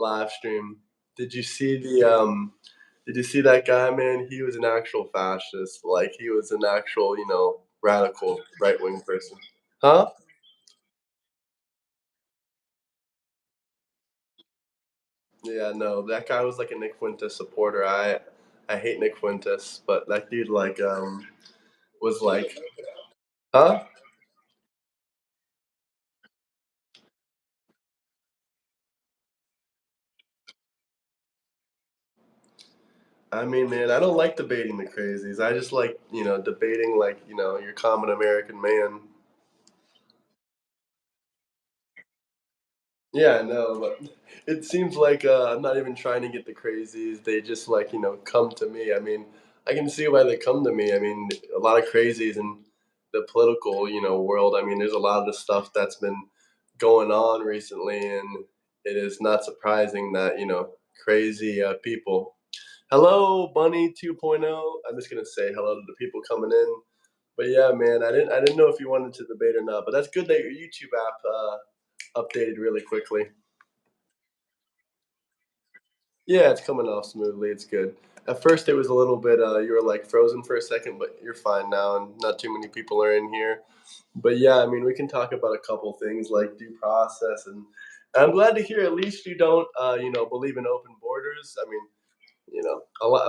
live stream. Did you see did you see that guy, man? He was an actual fascist. Like he was an actual, radical right wing person. Huh? Yeah, no, that guy was like a Nick Fuentes supporter. I hate Nick Fuentes, but that dude was like, huh? I mean, man, I don't like debating the crazies. I just like, debating like, your common American man. Yeah, no, but it seems like I'm not even trying to get the crazies. They just like, come to me. I mean, I can see why they come to me. I mean, a lot of crazies in the political, world. I mean, there's a lot of the stuff that's been going on recently, and it is not surprising that, crazy people. Hello, Bunny 2.0. I'm just gonna say hello to the people coming in. But yeah, man, I didn't know if you wanted to debate or not. But that's good that your YouTube app updated really quickly. Yeah, it's coming off smoothly. It's good. At first, it was a little bit. You were like frozen for a second, but you're fine now, and not too many people are in here. But yeah, I mean, we can talk about a couple things like due process, and I'm glad to hear at least you don't, believe in open borders. I mean,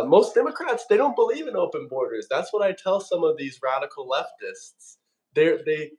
most Democrats they don't believe in open borders. That's what I tell some of these radical leftists. They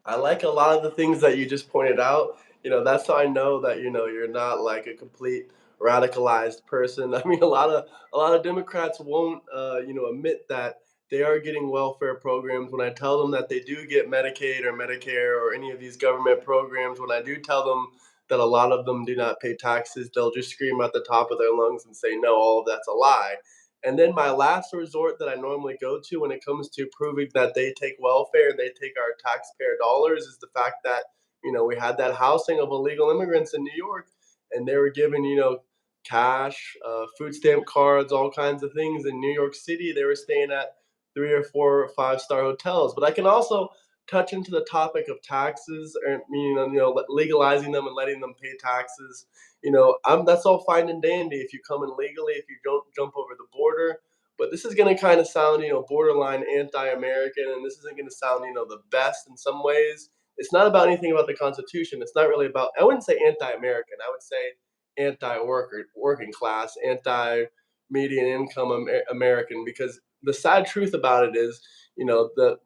I like a lot of the things that you just pointed out. That's how I know that you're not like a complete radicalized person. I mean, a lot of Democrats won't admit that they are getting welfare programs. When I tell them that they do get Medicaid or Medicare or any of these government programs, when I do tell them that a lot of them do not pay taxes, they'll just scream at the top of their lungs and say, "No, all of that's a lie." And then my last resort that I normally go to when it comes to proving that they take welfare and they take our taxpayer dollars is the fact that, we had that housing of illegal immigrants in New York and they were given, cash, food stamp cards, all kinds of things. In New York City, they were staying at 3 or 4 or 5-star hotels. But I can also touch into the topic of taxes or, legalizing them and letting them pay taxes. That's all fine and dandy if you come in legally, if you don't jump over the border. But this is going to kind of sound, borderline anti-American, and this isn't going to sound, the best in some ways. It's not about anything about the Constitution. It's not really about. I wouldn't say anti-American. I would say anti-worker, working class, anti-median income American. Because the sad truth about it is, the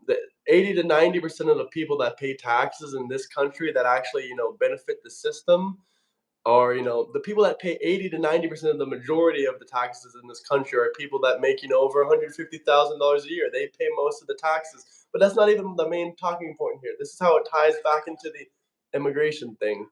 80 to 90% of the people that pay taxes in this country that actually, benefit the system are the people that pay 80 to 90% of the majority of the taxes in this country are people that make over $150,000 a year. They pay most of the taxes, but that's not even the main talking point here. This is how it ties back into the immigration thing.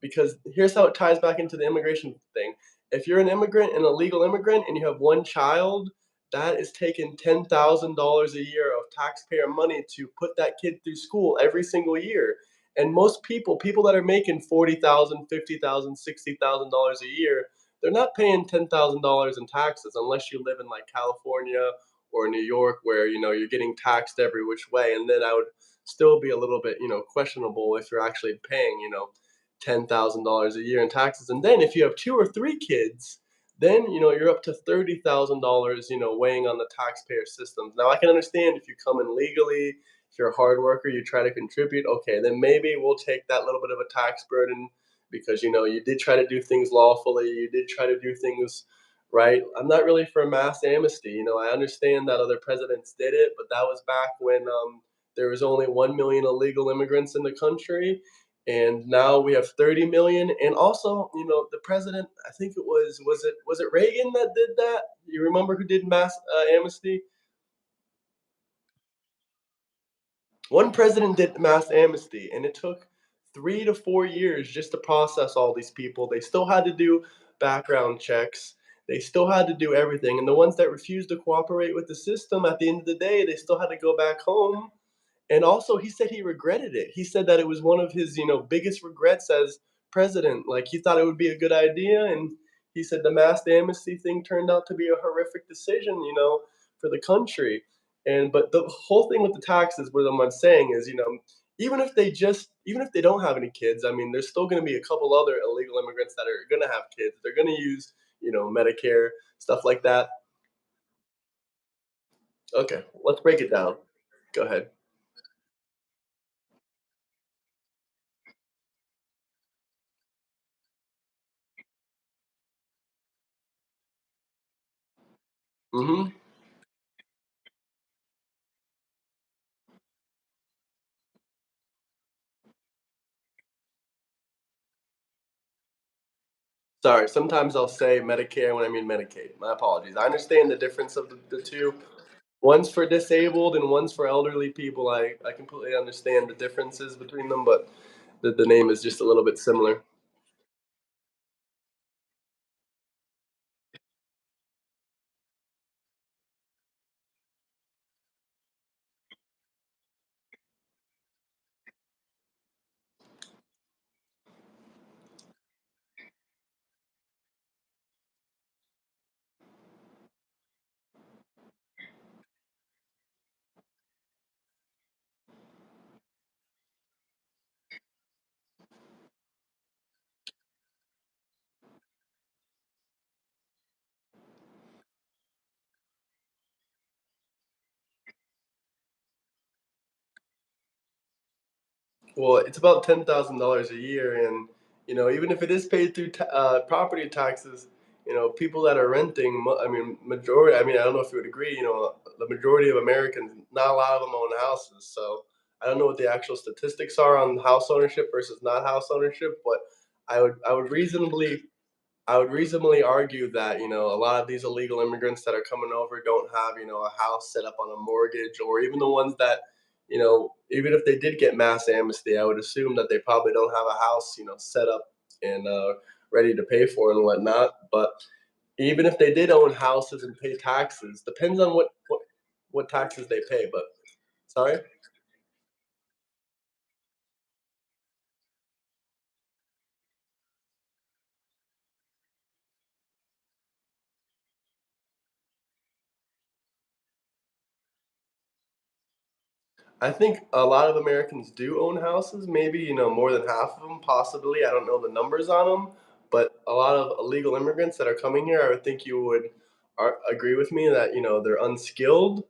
Because here's how it ties back into the immigration thing. If you're an immigrant and a legal immigrant and you have one child, that is taking $10,000 a year of taxpayer money to put that kid through school every single year. And most people, people that are making 40,000, 50,000, $60,000 a year, they're not paying $10,000 in taxes unless you live in like California or New York, where you're getting taxed every which way. And then I would still be a little bit questionable if you're actually paying $10,000 a year in taxes. And then if you have two or three kids, then you're up to $30,000, weighing on the taxpayer systems. Now I can understand if you come in legally, if you're a hard worker, you try to contribute. Okay, then maybe we'll take that little bit of a tax burden because you did try to do things lawfully, you did try to do things right. I'm not really for mass amnesty. I understand that other presidents did it, but that was back when there was only 1 million illegal immigrants in the country, and now we have 30 million. And also, the president, I think it was it Reagan that did that? You remember who did mass amnesty? One president did mass amnesty, and it took 3 to 4 years just to process all these people. They still had to do background checks. They still had to do everything, and the ones that refused to cooperate with the system, at the end of the day, they still had to go back home. And also, he said he regretted it. He said that it was one of his, biggest regrets as president. Like, he thought it would be a good idea, and he said the mass amnesty thing turned out to be a horrific decision, for the country. And but the whole thing with the taxes, what I'm saying is, even if they don't have any kids, I mean, there's still going to be a couple other illegal immigrants that are going to have kids. They're going to use, Medicare, stuff like that. Okay, let's break it down. Go ahead. Hmm. Sorry, sometimes I'll say Medicare when I mean Medicaid. My apologies. I understand the difference of the two. One's for disabled and one's for elderly people. I completely understand the differences between them, but the name is just a little bit similar. Well, it's about $10,000 a year, and even if it is paid through property taxes, people that are renting, I mean, majority. I mean, I don't know if you would agree. The majority of Americans, not a lot of them own houses, so I don't know what the actual statistics are on house ownership versus not house ownership, but I would reasonably argue that a lot of these illegal immigrants that are coming over don't have a house set up on a mortgage, or even the ones that even if they did get mass amnesty, I would assume that they probably don't have a house set up and ready to pay for and whatnot. But even if they did own houses and pay taxes, depends on what taxes they pay. But sorry. I think a lot of Americans do own houses, maybe, more than half of them, possibly. I don't know the numbers on them, but a lot of illegal immigrants that are coming here, I would think you would agree with me that, they're unskilled.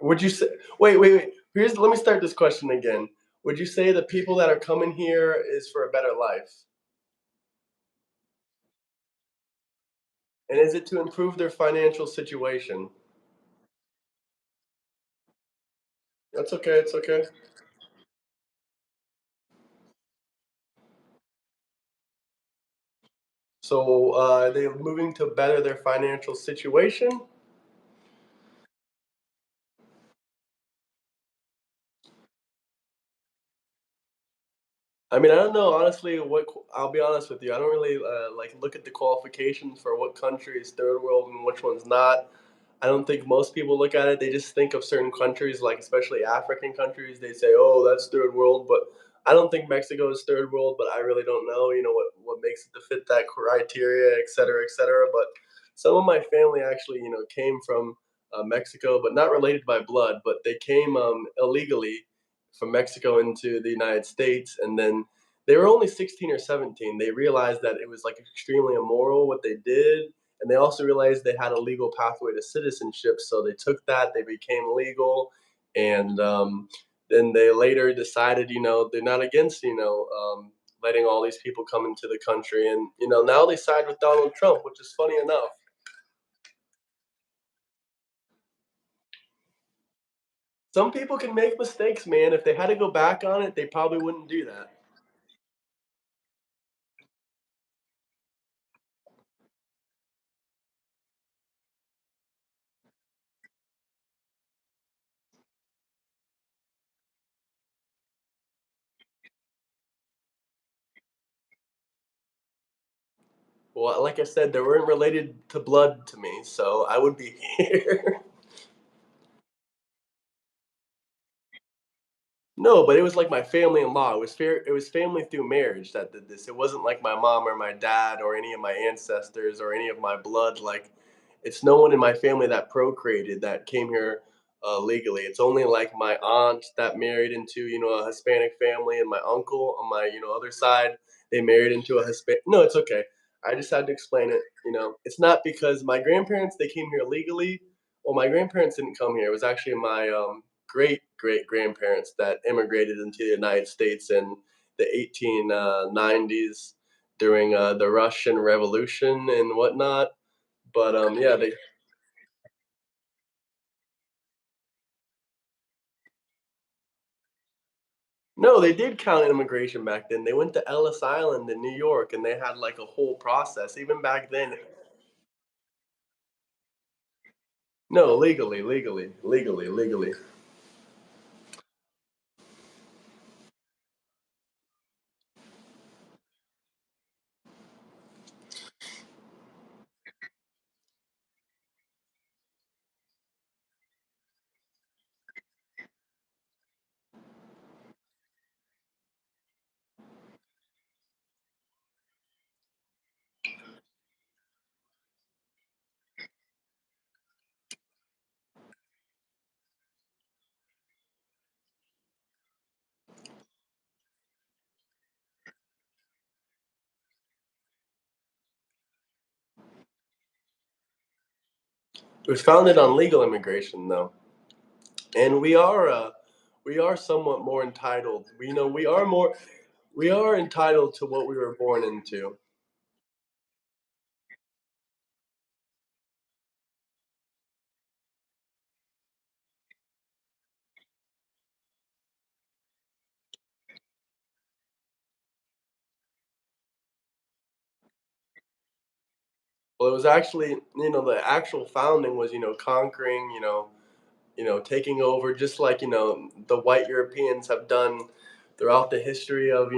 Would you say, wait, wait, wait. Let me start this question again. Would you say the people that are coming here is for a better life? And is it to improve their financial situation? That's okay. It's okay. So, are they moving to better their financial situation? I mean, I don't know honestly I'll be honest with you. I don't really like look at the qualifications for what country is third world and which one's not. I don't think most people look at it. They just think of certain countries, like especially African countries. They say, "Oh, that's third world," but I don't think Mexico is third world. But I really don't know. You know what makes it to fit that criteria, et cetera, et cetera. But some of my family actually, came from Mexico, but not related by blood. But they came illegally from Mexico into the United States, and then they were only 16 or 17. They realized that it was like extremely immoral what they did, and they also realized they had a legal pathway to citizenship. So they took that, they became legal, and then they later decided, they're not against, letting all these people come into the country, and now they side with Donald Trump, which is funny enough. Some people can make mistakes, man. If they had to go back on it, they probably wouldn't do that. Well, like I said, they weren't related to blood to me, so I would be here. No, but it was like my family-in-law. It was family through marriage that did this. It wasn't like my mom or my dad or any of my ancestors or any of my blood. Like, it's no one in my family that procreated that came here legally. It's only like my aunt that married into, a Hispanic family, and my uncle on my, other side, they married into a Hispanic. No, it's okay. I just had to explain it. It's not because my grandparents, they came here legally. Well, my grandparents didn't come here. It was actually my great great grandparents that immigrated into the United States in the 1890s during the Russian Revolution and whatnot. But yeah, they no, they did count immigration back then. They went to Ellis Island in New York, and they had like a whole process. Even back then, no, legally. It was founded on legal immigration, though, and we are somewhat more entitled. We are entitled to what we were born into. Well, it was actually, the actual founding was, conquering, taking over just like, the white Europeans have done throughout the history of,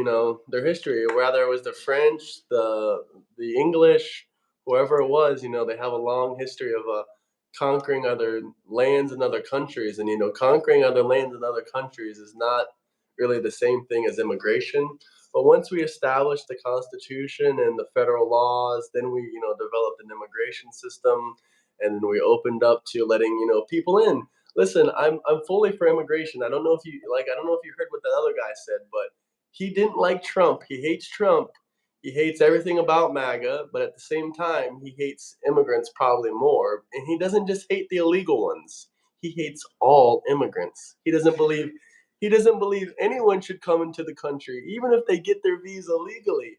their history. Whether it was the French, the English, whoever it was, they have a long history of conquering other lands and other countries. And, conquering other lands and other countries is not really the same thing as immigration. But once we established the Constitution and the federal laws, then we, developed an immigration system, and then we opened up to letting, people in. Listen, I'm fully for immigration. I don't know if you heard what the other guy said, but he didn't like Trump. He hates Trump. He hates everything about MAGA, but at the same time, he hates immigrants probably more. And he doesn't just hate the illegal ones. He hates all immigrants. He doesn't believe anyone should come into the country, even if they get their visa legally.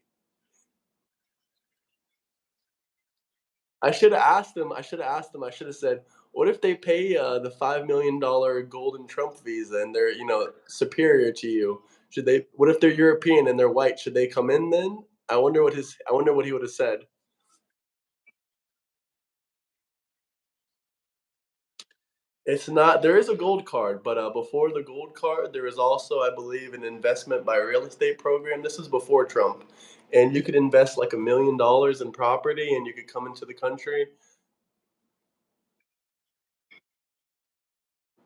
I should have said, "What if they pay the $5 million golden Trump visa and they're superior to you? Should they? What if they're European and they're white? Should they come in then?" I wonder what he would have said. It's not there is a gold card, but, before the gold card, there is also, I believe, an investment by real estate program. This is before Trump, and you could invest, like, $1,000,000 in property, and you could come into the country.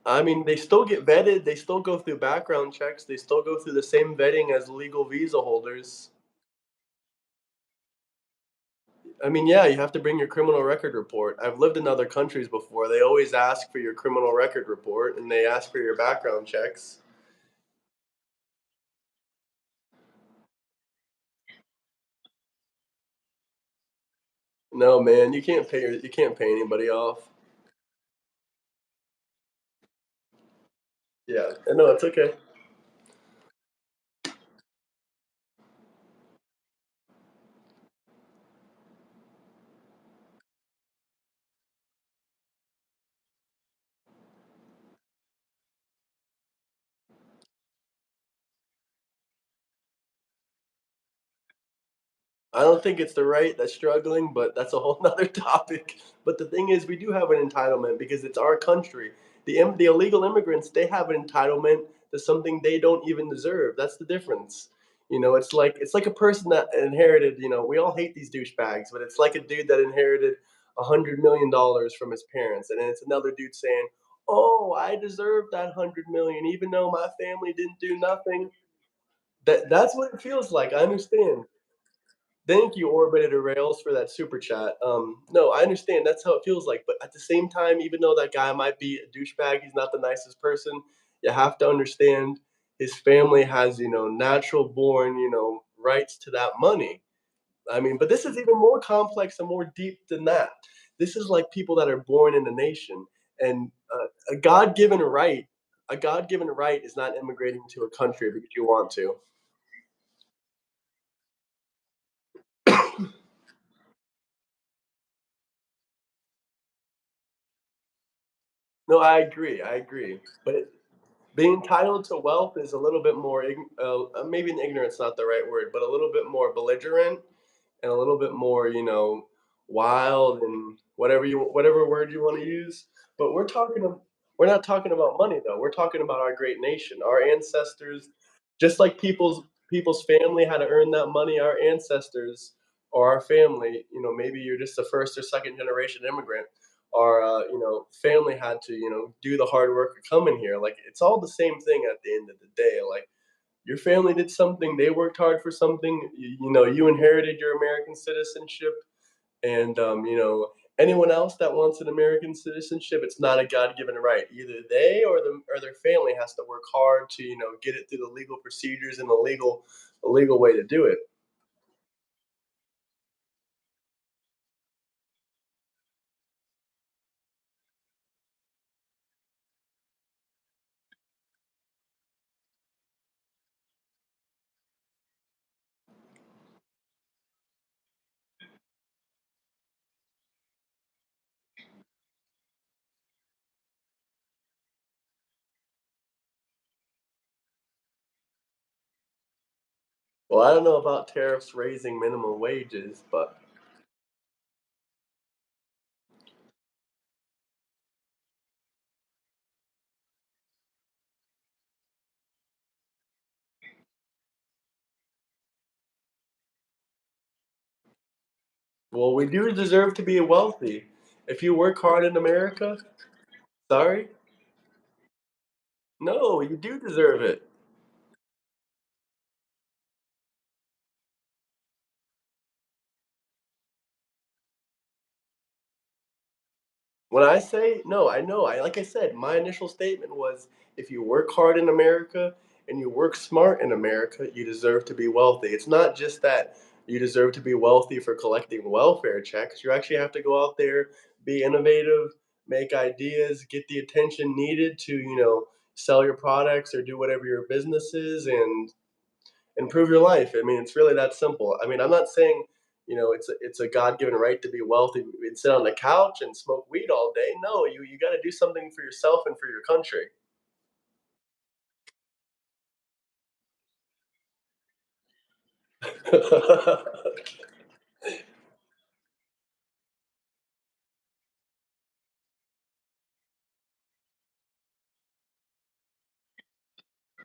I mean, they still get vetted, they still go through background checks, they still go through the same vetting as legal visa holders. I mean, yeah, you have to bring your criminal record report. I've lived in other countries before, they always ask for your criminal record report, and they ask for your background checks. No, man, you can't pay anybody off. Yeah, no, it's okay. I don't think it's the right that's struggling, but that's a whole nother topic. But the thing is, we do have an entitlement because it's our country. The illegal immigrants, they have an entitlement to something they don't even deserve. That's the difference. It's like a person that inherited. We all hate these douchebags, but it's like a dude that inherited $100 million from his parents, and then it's another dude saying, "Oh, I deserve that 100 million, even though my family didn't do nothing." That's what it feels like. I understand. Thank you, Orbited Rails, for that super chat. No, I understand that's how it feels like, but at the same time, even though that guy might be a douchebag, he's not the nicest person. You have to understand his family has, natural born, rights to that money. I mean, but this is even more complex and more deep than that. This is like people that are born in a nation, and a God-given right. A God-given right is not immigrating to a country because you want to. No, I agree. But being entitled to wealth is a little bit more, maybe an ignorance not the right word, but a little bit more belligerent and a little bit more, wild and whatever word you want to use. But we're not talking about money though. We're talking about our great nation, our ancestors, just like people's family had to earn that money. Our ancestors or our family, maybe you're just the first or second generation immigrant. Our family had to do the hard work of coming here. Like it's all the same thing at the end of the day. Like your family did something, they worked hard for something, you inherited your American citizenship, and anyone else that wants an American citizenship, it's not a God-given right. Either they or their family has to work hard to get it through the legal procedures and the legal way to do it. Well, I don't know about tariffs raising minimum wages, but well, we do deserve to be wealthy. If you work hard in America, sorry, no, you do deserve it. When I say no, I know. Like I said, my initial statement was if you work hard in America and you work smart in America, you deserve to be wealthy. It's not just that you deserve to be wealthy for collecting welfare checks. You actually have to go out there, be innovative, make ideas, get the attention needed to, sell your products or do whatever your business is and improve your life. I mean, it's really that simple. I mean, I'm not saying, it's a God given right to be wealthy and sit on the couch and smoke weed all day. No, you got to do something for yourself and for your country.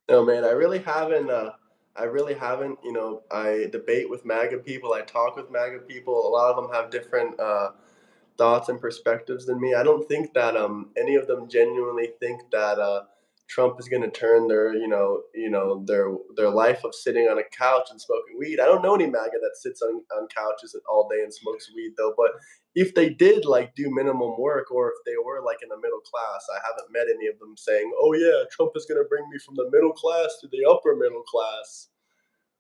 No, man, I really haven't. I really haven't. You know, I debate with MAGA people. I talk with MAGA people. A lot of them have different thoughts and perspectives than me. I don't think that any of them genuinely think that Trump is going to turn their their life of sitting on a couch and smoking weed. I don't know any MAGA that sits on couches all day and smokes weed though. But if they did like do minimum work, or if they were like in the middle class, I haven't met any of them saying, "Oh yeah, Trump is going to bring me from the middle class to the upper middle class."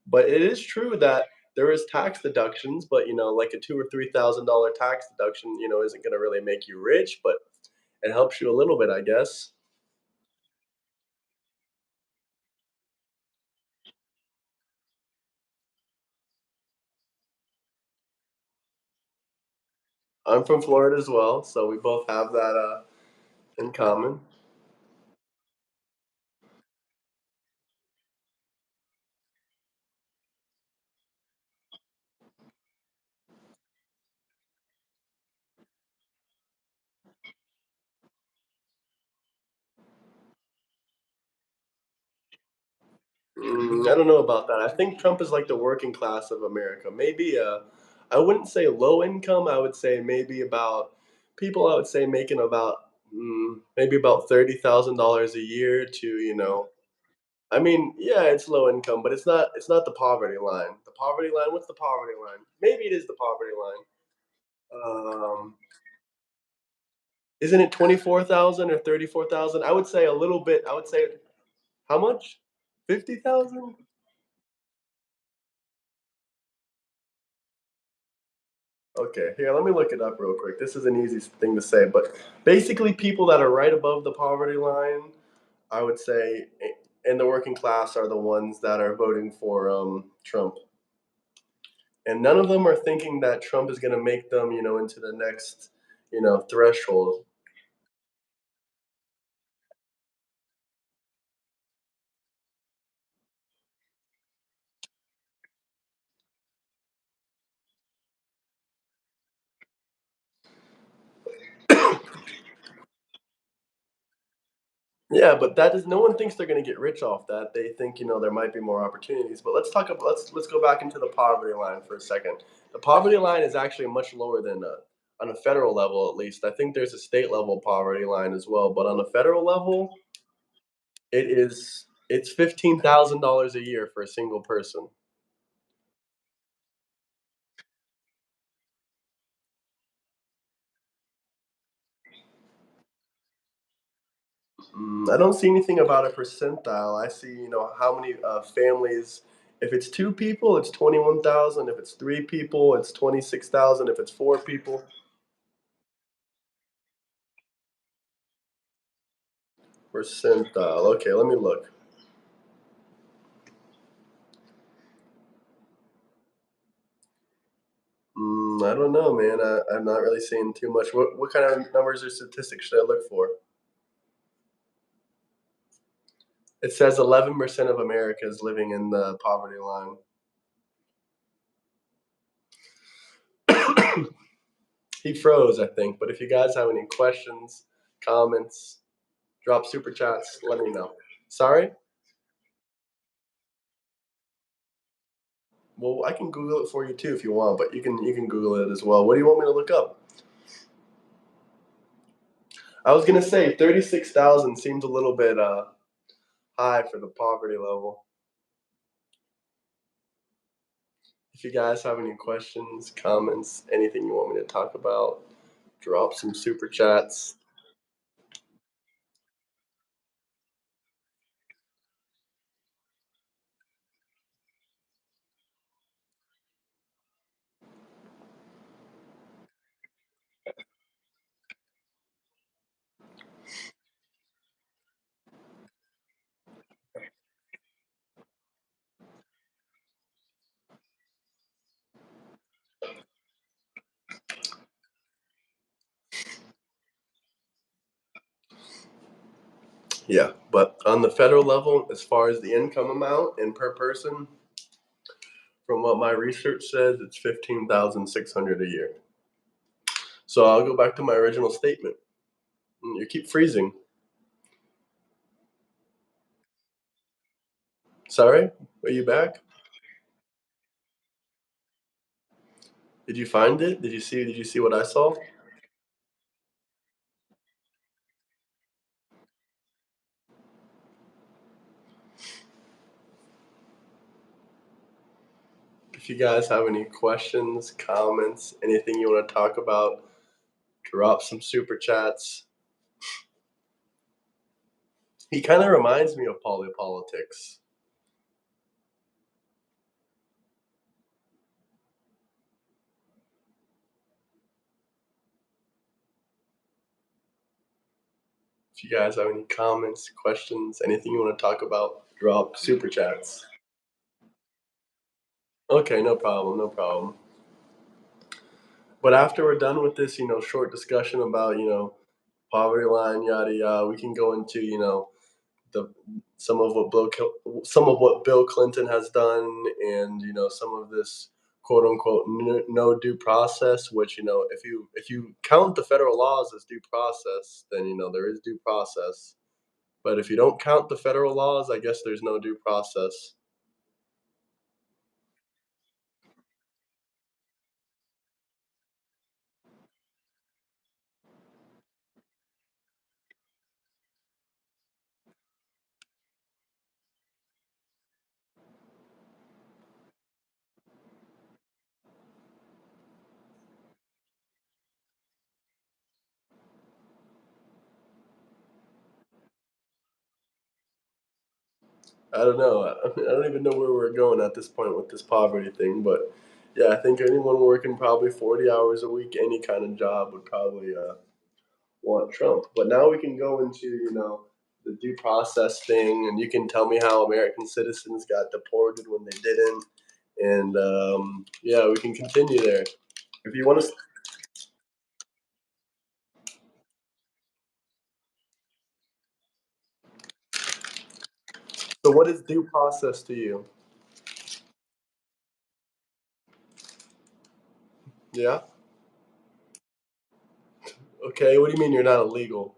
But it is true that there is tax deductions, but like a $2,000 or $3,000 tax deduction, isn't going to really make you rich, but it helps you a little bit, I guess. I'm from Florida as well, so we both have that in common. I don't know about that. I think Trump is like the working class of America. Maybe I wouldn't say low income. I would say maybe about people. I would say making about maybe about $30,000 a year to I mean, yeah, it's low income, but it's not the poverty line. The poverty line, what's the poverty line? Maybe it is the poverty line. Isn't it 24,000 or 34,000? I would say a little bit. I would say how much? 50,000? Okay, here, let me look it up real quick. This is an easy thing to say, but basically people that are right above the poverty line, I would say in the working class are the ones that are voting for Trump. And none of them are thinking that Trump is going to make them, into the next, threshold. Yeah, but that is no one thinks they're going to get rich off that. They think, there might be more opportunities. But let's talk about let's go back into the poverty line for a second. The poverty line is actually much lower than on a federal level, at least. I think there's a state level poverty line as well, but on a federal level, it's $15,000 a year for a single person. I don't see anything about a percentile. I see, how many families. If it's two people, it's 21,000. If it's three people, it's 26,000. If it's four people, percentile. Okay, let me look. I don't know, man. I'm not really seeing too much. What kind of numbers or statistics should I look for? It says 11% of America is living in the poverty line. He froze, I think. But if you guys have any questions, comments, drop super chats, let me know. Sorry? Well, I can Google it for you too if you want, but you can Google it as well. What do you want me to look up? I was gonna say 36,000 seems a little bit high for the poverty level. If you guys have any questions, comments, anything you want me to talk about, drop some super chats. Yeah, but on the federal level, as far as the income amount and per person, from what my research says, it's 15,600 a year. So I'll go back to my original statement. You keep freezing. Sorry? Are you back? Did you find it? Did you see what I saw? If you guys have any questions, comments, anything you want to talk about, drop some super chats. He kind of reminds me of politics. If you guys have any comments, questions, anything you want to talk about, drop super chats. Okay, no problem, no problem. But after we're done with this, short discussion about, poverty line, yada yada, we can go into, the some of what Bill Clinton has done, and some of this quote unquote no due process. Which if you count the federal laws as due process, then there is due process. But if you don't count the federal laws, I guess there's no due process. I don't know. I don't even know where we're going at this point with this poverty thing, but yeah, I think anyone working probably 40 hours a week, any kind of job, would probably want Trump. But now we can go into, the due process thing, and you can tell me how American citizens got deported when they didn't. And yeah, we can continue there. If you want to, so what is due process to you? Yeah. Okay. What do you mean you're not illegal?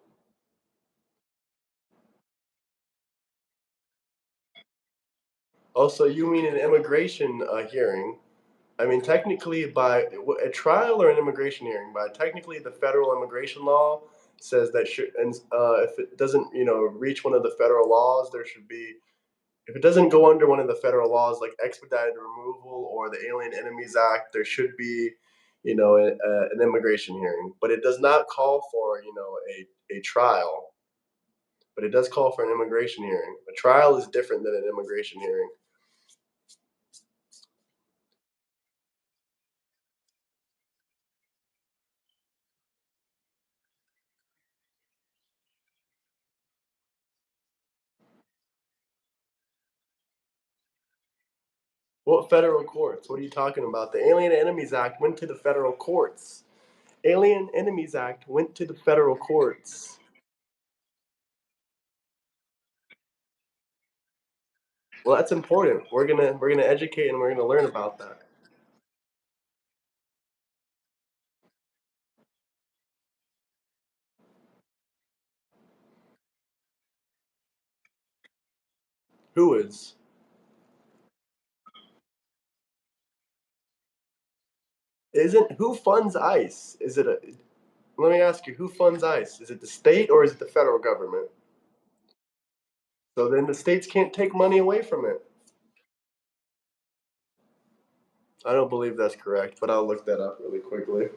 Also, you mean an immigration hearing? I mean, technically, by a trial or an immigration hearing, by technically the federal immigration law says that should, and if it doesn't, reach one of the federal laws, there should be, if it doesn't go under one of the federal laws like expedited removal or the Alien Enemies Act, there should be, an immigration hearing. But it does not call for, a trial, but it does call for an immigration hearing. A trial is different than an immigration hearing. What federal courts? What are you talking about? The Alien Enemies Act went to the federal courts. Alien Enemies Act went to the federal courts. Well, that's important. We're gonna educate and we're gonna learn about that. Who is? Isn't who funds ICE? Is it a? Let me ask you, who funds ICE? Is it the state or is it the federal government? So then the states can't take money away from it. I don't believe that's correct, but I'll look that up really quickly.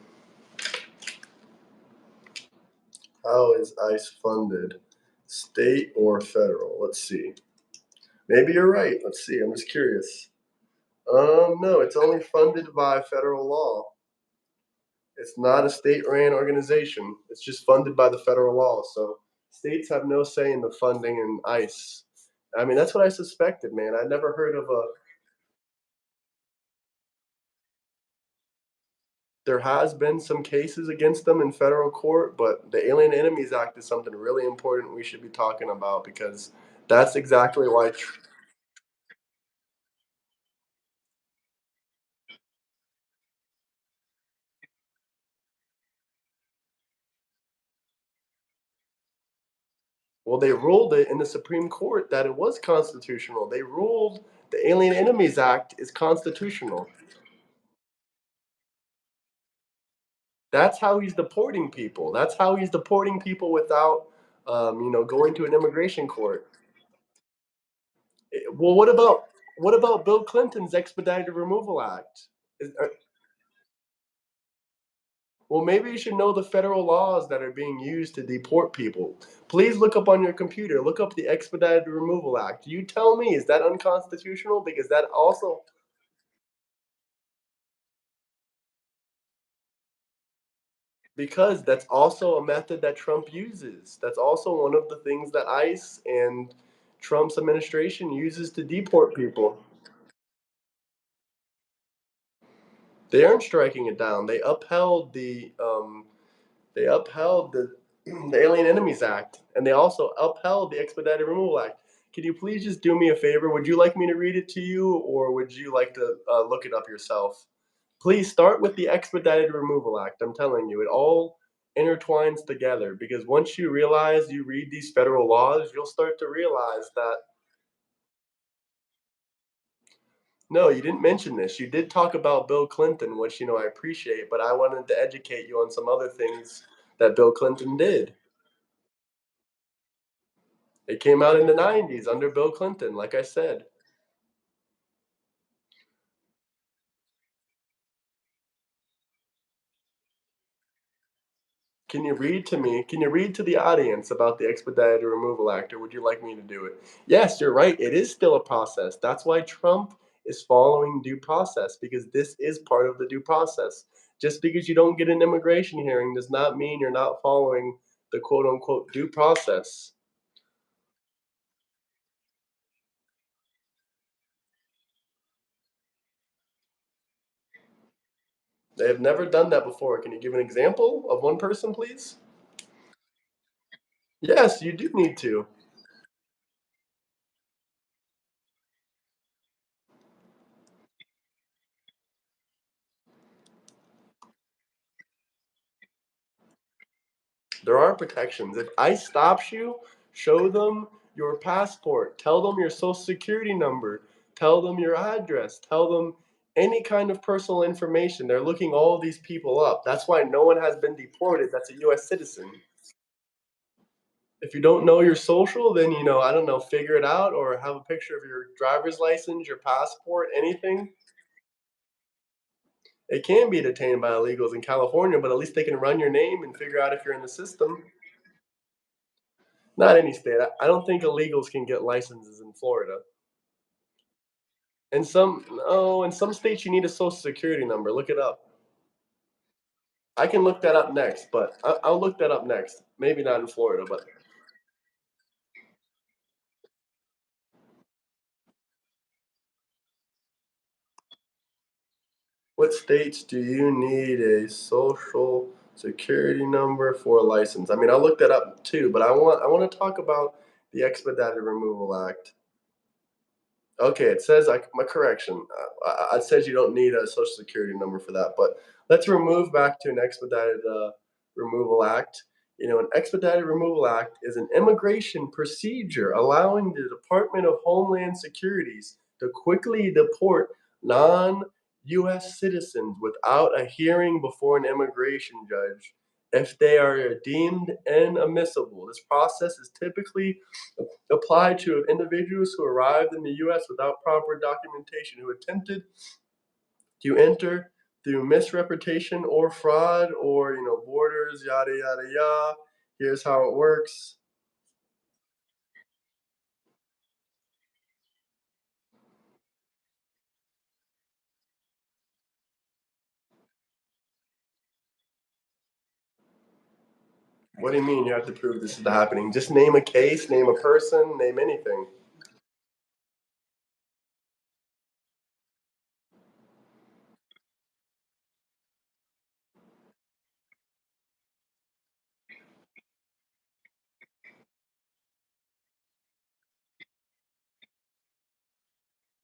How is ICE funded? State or federal? Let's see. Maybe you're right. Let's see. I'm just curious. No, it's only funded by federal law. It's not a state-ran organization. It's just funded by the federal law. So states have no say in the funding in ICE. I mean, that's what I suspected, man. I never heard of a. There has been some cases against them in federal court, but the Alien Enemies Act is something really important we should be talking about because that's exactly why. Well, they ruled it in the Supreme Court that it was constitutional. They ruled the Alien Enemies Act is constitutional. That's how he's deporting people. That's how he's deporting people without, going to an immigration court. Well, what about Bill Clinton's expedited removal act? Well, maybe you should know the federal laws that are being used to deport people. Please look up on your computer. Look up the Expedited Removal Act. You tell me, is that unconstitutional? Because that also because that's also a method that Trump uses. That's also one of the things that ICE and Trump's administration uses to deport people. They aren't striking it down. They upheld the the Alien Enemies Act, and they also upheld the Expedited Removal Act. Can you please just do me a favor? Would you like me to read it to you, or would you like to look it up yourself? Please start with the Expedited Removal Act. I'm telling you, it all intertwines together because once you realize you read these federal laws, you'll start to realize that no, you didn't mention this. You did talk about Bill Clinton, which I appreciate, but I wanted to educate you on some other things that Bill Clinton did. It came out in the 90s under Bill Clinton, like I said. Can you read to the audience about the Expedited Removal Act, or would you like me to do it? Yes, you're right. It is still a process. That's why Trump is following due process because this is part of the due process. Just because you don't get an immigration hearing does not mean you're not following the quote unquote due process. They have never done that before. Can you give an example of one person, please? Yes, you do need to. There are protections. If ICE stops you, show them your passport, tell them your social security number, tell them your address, tell them any kind of personal information. They're looking all these people up. That's why no one has been deported that's a US citizen. If you don't know your social, then I don't know, figure it out or have a picture of your driver's license, your passport, anything. It can be detained by illegals in California, but at least they can run your name and figure out if you're in the system. Not any state. I don't think illegals can get licenses in Florida. In some states you need a social security number. Look it up. I can look that up next, but I'll look that up next. Maybe not in Florida, but what states do you need a social security number for a license? I mean, I'll look that up too, but I want to talk about the Expedited Removal Act. Okay, it says my correction. It says you don't need a social security number for that. But let's remove back to an expedited removal act. An expedited removal act is an immigration procedure allowing the Department of Homeland Securities to quickly deport non-U.S. citizens without a hearing before an immigration judge if they are deemed inadmissible. This process is typically applied to individuals who arrived in the US without proper documentation, who attempted to enter through misrepresentation or fraud or, borders, yada, yada, yada. Here's how it works. What do you mean you have to prove this is happening? Just name a case, name a person, name anything.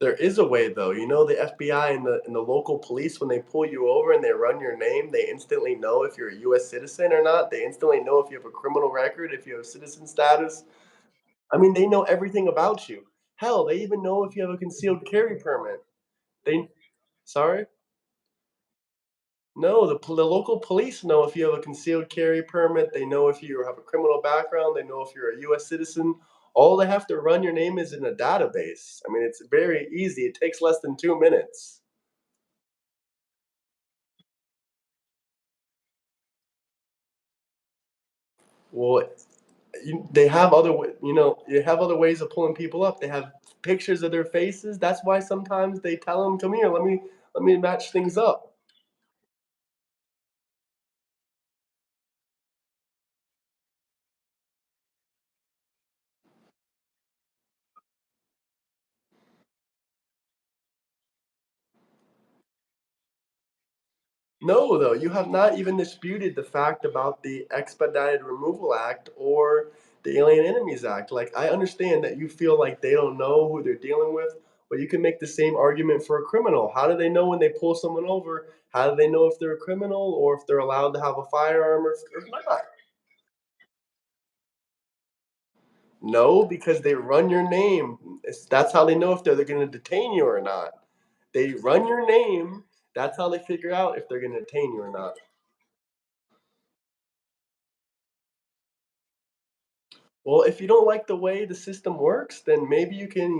There is a way though. The FBI and the local police when they pull you over and they run your name, they instantly know if you're a US citizen or not. They instantly know if you have a criminal record, if you have citizen status. I mean, they know everything about you. Hell, they even know if you have a concealed carry permit. They Sorry? No, the local police know if you have a concealed carry permit, they know if you have a criminal background, they know if you're a US citizen. All they have to run your name is in a database. I mean, it's very easy. It takes less than 2 minutes. Well, they have you have other ways of pulling people up. They have pictures of their faces. That's why sometimes they tell them, "Come here, let me match things up." No, though, you have not even disputed the fact about the Expedited Removal Act or the Alien Enemies Act. Like, I understand that you feel like they don't know who they're dealing with, but you can make the same argument for a criminal. How do they know when they pull someone over? How do they know if they're a criminal or if they're allowed to have a firearm or not? No, because they run your name. That's how they know if they're going to detain you or not. They run your name. That's how they figure out if they're going to detain you or not. Well, if you don't like the way the system works, then maybe you can,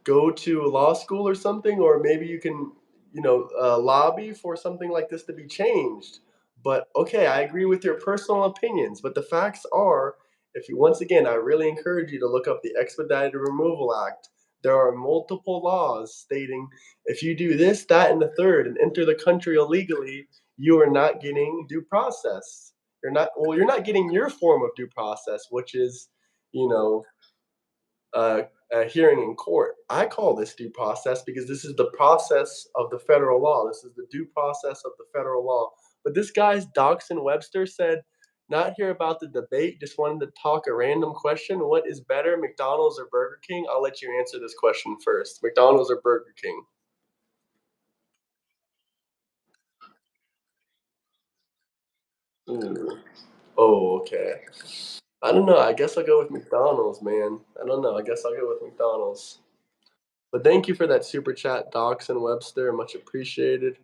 go to law school or something, or maybe you can, lobby for something like this to be changed. But okay, I agree with your personal opinions, but the facts are, if you once again, I really encourage you to look up the Expedited Removal Act. There are multiple laws stating if you do this, that, and the third and enter the country illegally, you are not getting due process. You're not getting your form of due process, which is, you know, uh, a hearing in court. I call this due process because this is the process of the federal law. This is the due process of the federal law. But this guy's Doxson Webster said, not here about the debate, just wanted to talk a random question. What is better, McDonald's or Burger King? I'll let you answer this question first. McDonald's or Burger King? Ooh. Oh, okay. I don't know. I guess I'll go with McDonald's, man. I don't know. I guess I'll go with McDonald's. But thank you for that super chat, Docs and Webster. Much appreciated.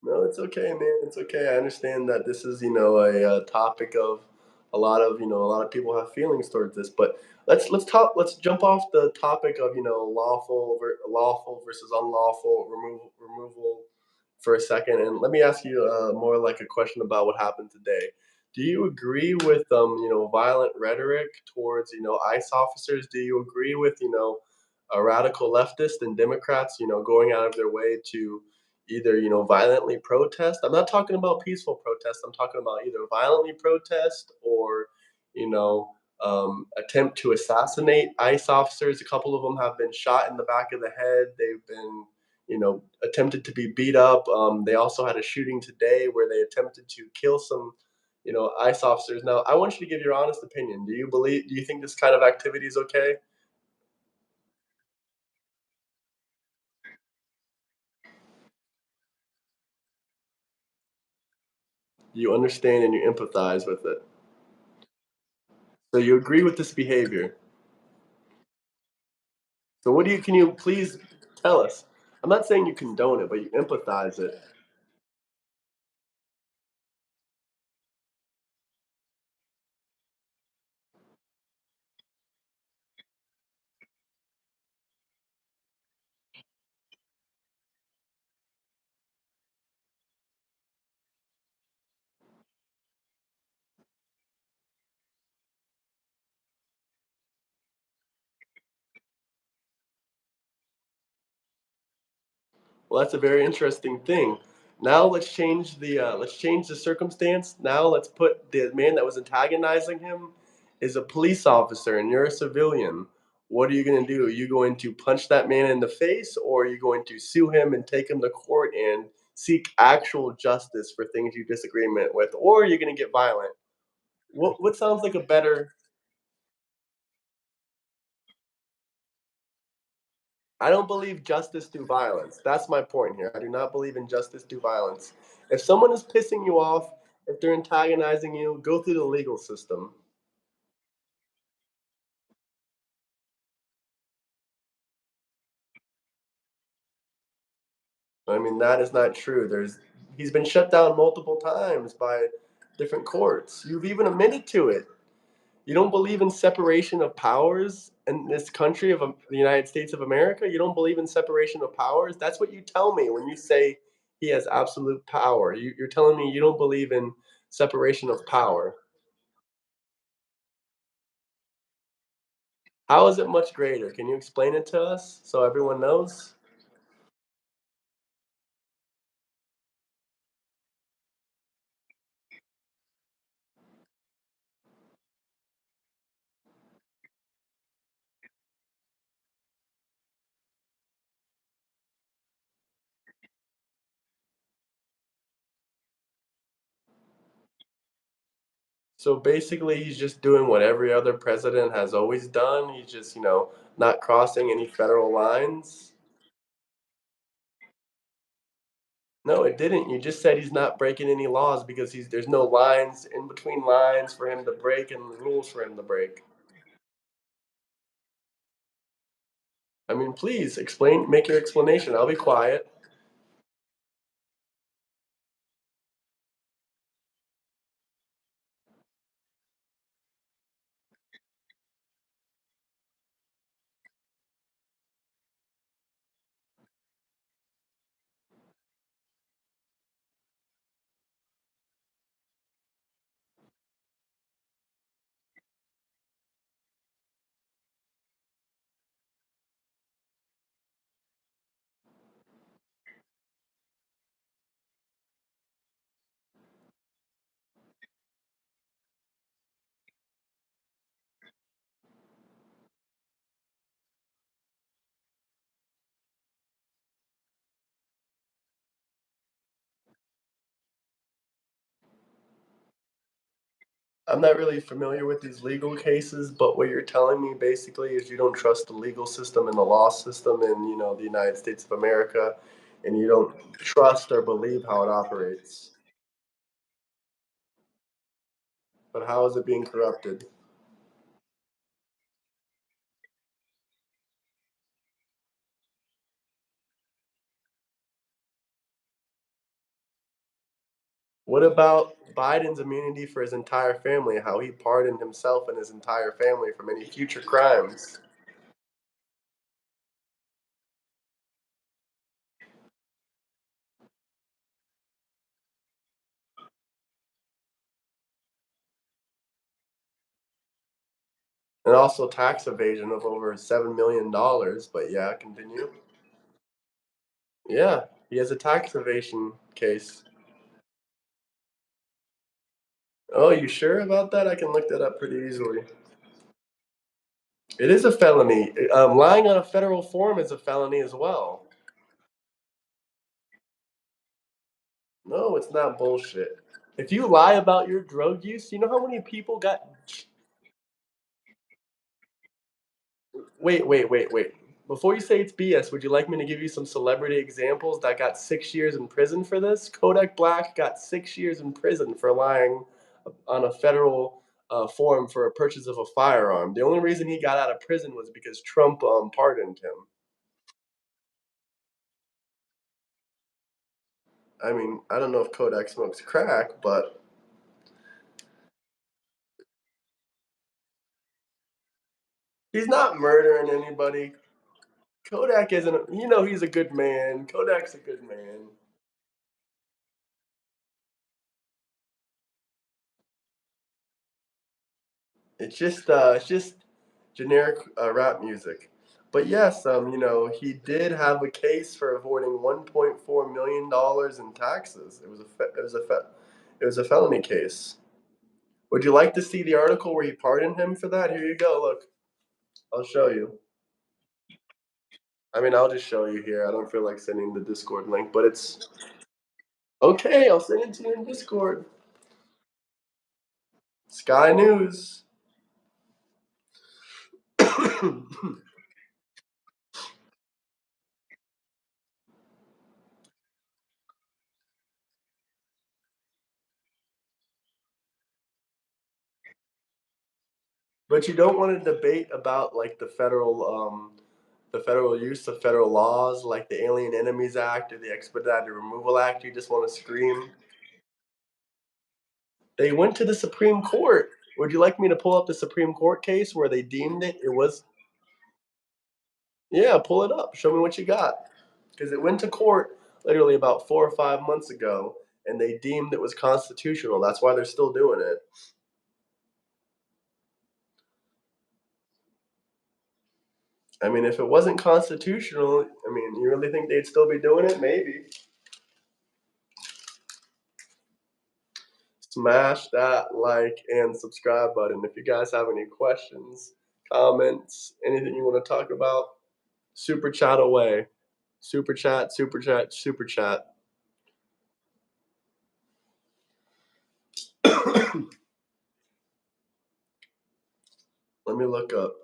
No, it's okay, man. It's okay. I understand that this is, a topic of a lot of people have feelings towards this. But let's talk. Let's jump off the topic of lawful versus unlawful removal for a second, and let me ask you more like a question about what happened today. Do you agree with violent rhetoric towards ICE officers? Do you agree with a radical leftist and Democrats going out of their way to either violently protest? I'm not talking about peaceful protest. I'm talking about either violently protest or you know attempt to assassinate ICE officers. A couple of them have been shot in the back of the head. They've been attempted to be beat up. They also had a shooting today where they attempted to kill some ICE officers. Now I want you to give your honest opinion. Do you think this kind of activity is okay? You understand and you empathize with it. So you agree with this behavior. So can you please tell us? I'm not saying you condone it, but you empathize it. Well, that's a very interesting thing. Now let's change the circumstance. Now let's put the man that was antagonizing him is a police officer and you're a civilian. What are you going to do? Are you going to punch that man in the face or are you going to sue him and take him to court and seek actual justice for things you disagreement with or are you going to get violent? What sounds like a better I don't believe justice through violence. That's my point here. I do not believe in justice through violence. If someone is pissing you off, If they're antagonizing you, go through the legal system. I mean, that is not true. He's been shut down multiple times by different courts. You've even admitted to it. You don't believe in separation of powers in this country of the United States of America? You don't believe in separation of powers? That's what you tell me when you say he has absolute power. You're telling me you don't believe in separation of power. How is it much greater? Can you explain it to us so everyone knows? So basically, he's just doing what every other president has always done. He's just, not crossing any federal lines. No, it didn't. You just said he's not breaking any laws because there's no lines in between lines for him to break and rules for him to break. I mean, please explain, make your explanation. I'll be quiet. I'm not really familiar with these legal cases, but what you're telling me basically is you don't trust the legal system and the law system in, the United States of America, and you don't trust or believe how it operates. But how is it being corrupted? What about Biden's immunity for his entire family, how he pardoned himself and his entire family from any future crimes? And also tax evasion of over $7 million. But yeah, continue. Yeah, he has a tax evasion case. Oh, you sure about that? I can look that up pretty easily. It is a felony. Lying on a federal form is a felony as well. No, it's not bullshit. If you lie about your drug use, you know how many people got. Wait. Before you say it's BS, would you like me to give you some celebrity examples that got 6 years in prison for this? Kodak Black got 6 years in prison for lying on a federal form for a purchase of a firearm. The only reason he got out of prison was because Trump pardoned him. I mean, I don't know if Kodak smokes crack, but he's not murdering anybody. Kodak isn't. He's a good man. Kodak's a good man. It's just generic rap music. But yes, he did have a case for avoiding $1.4 million in taxes. It was a felony case. Would you like to see the article where he pardoned him for that? Here you go. Look, I'll show you. I mean, I'll just show you here. I don't feel like sending the Discord link, but it's okay. I'll send it to you in Discord. Sky News. But you don't want to debate about like the federal use of federal laws like the Alien Enemies Act or the Expedited Removal Act. You just want to scream. They went to the Supreme Court. Would you like me to pull up the Supreme Court case where they deemed it was? Yeah, pull it up. Show me what you got. Because it went to court literally about 4 or 5 months ago, and they deemed it was constitutional. That's why they're still doing it. I mean, if it wasn't constitutional, I mean, you really think they'd still be doing it? Maybe. Smash that like and subscribe button. If you guys have any questions, comments, anything you want to talk about, super chat away. Super chat, super chat, super chat. Let me look up.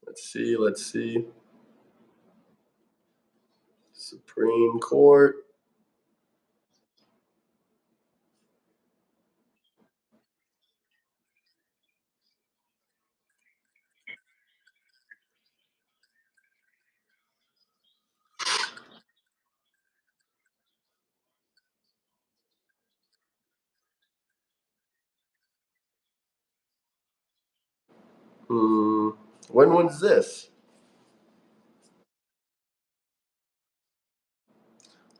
Let's see, let's see. Supreme Court. Hmm. When was this?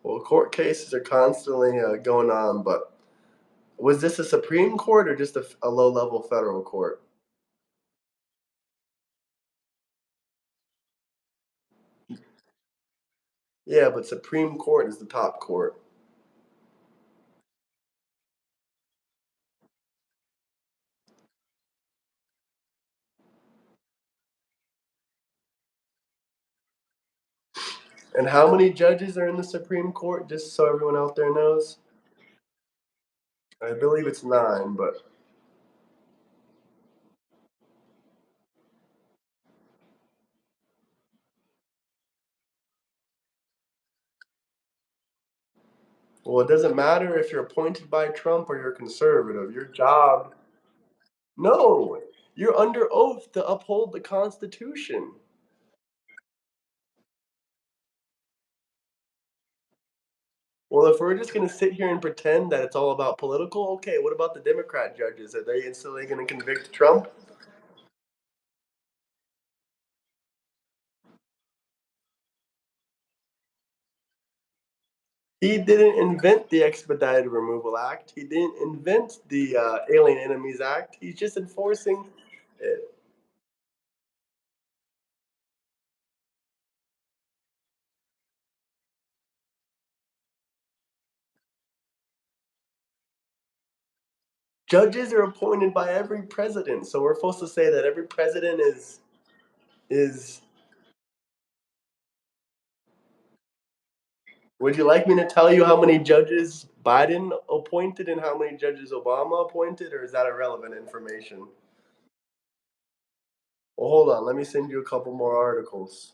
Well, court cases are constantly going on, but was this a Supreme Court or just a low level federal court? Yeah, but Supreme Court is the top court. And how many judges are in the Supreme Court, just so everyone out there knows? I believe it's nine, but well, it doesn't matter if you're appointed by Trump or you're conservative. Your job, no, you're under oath to uphold the Constitution. Well, if we're just going to sit here and pretend that it's all about political, okay, what about the Democrat judges? Are they instantly going to convict Trump? He didn't invent the Expedited Removal Act. He didn't invent the Alien Enemies Act. He's just enforcing it. Judges are appointed by every president, so we're supposed to say that every president is. Would you like me to tell you how many judges Biden appointed and how many judges Obama appointed, or is that irrelevant information? Well, hold on. Let me send you a couple more articles.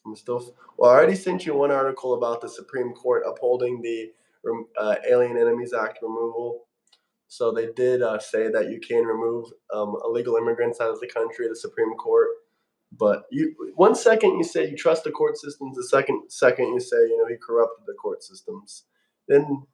I'm still. Well, I already sent you one article about the Supreme Court upholding the Alien Enemies Act removal. So they did say that you can remove illegal immigrants out of the country, the Supreme Court. But you, 1 second you say you trust the court systems, the second you say he corrupted the court systems. Then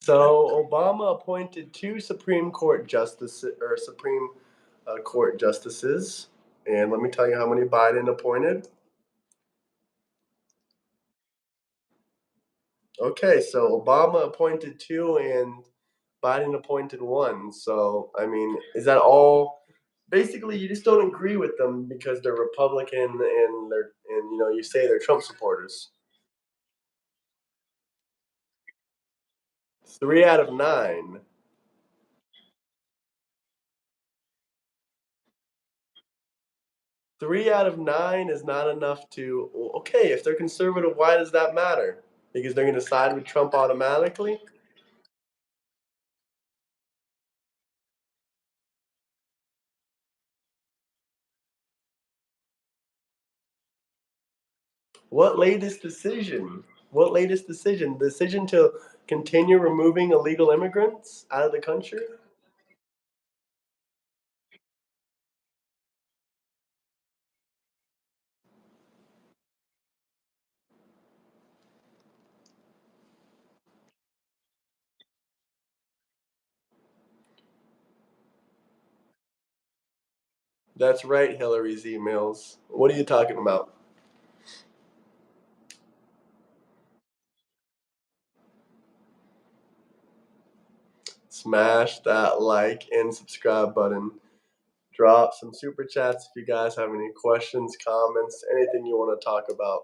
So Obama appointed two Supreme Court justices or Supreme Court justices, and let me tell you how many Biden appointed. Okay, so Obama appointed two, and Biden appointed one. So I mean, is that all? Basically, you just don't agree with them because they're Republican and you say they're Trump supporters. 3 out of 9. 3 out of 9 is not enough to. Okay, if they're conservative, why does that matter? Because they're going to side with Trump automatically. What latest decision? What latest decision? Decision to continue removing illegal immigrants out of the country? That's right, Hillary's emails. What are you talking about? Smash that like and subscribe button. Drop some super chats if you guys have any questions, comments, anything you want to talk about.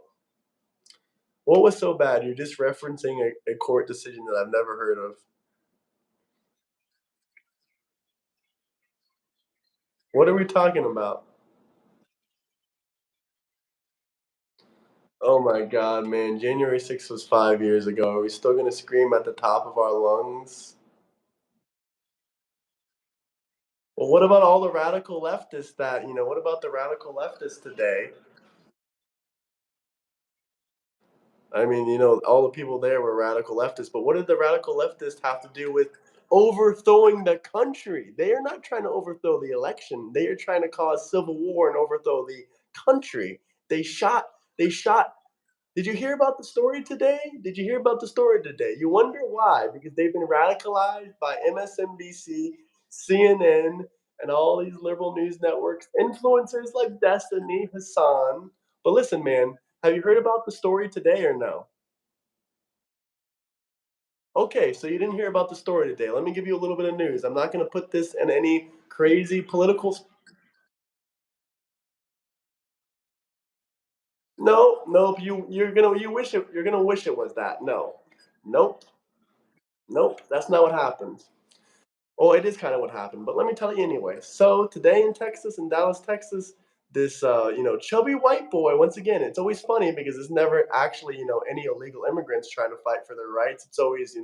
What was so bad? You're just referencing a court decision that I've never heard of. What are we talking about? Oh my god, man. January 6th was 5 years ago. Are we still gonna scream at the top of our lungs? Well, what about all the radical leftists what about the radical leftists today? I mean, all the people there were radical leftists, but what did the radical leftists have to do with overthrowing the country? They are not trying to overthrow the election. They are trying to cause civil war and overthrow the country. They shot they shot. Did you hear about the story today? Did you hear about the story today? You wonder why? Because they've been radicalized by MSNBC, CNN, and all these liberal news networks, influencers like Destiny, Hassan. But listen, man, have you heard about the story today or no? Okay, so you didn't hear about the story today. Let me give you a little bit of news. I'm not going to put this in any crazy political. No, nope. You're gonna wish it was that. No, nope, nope. That's not what happened. Well, it is kind of what happened, but let me tell you anyway. So today in Texas, in Dallas, Texas, this chubby white boy. Once again, it's always funny because it's never actually any illegal immigrants trying to fight for their rights. It's always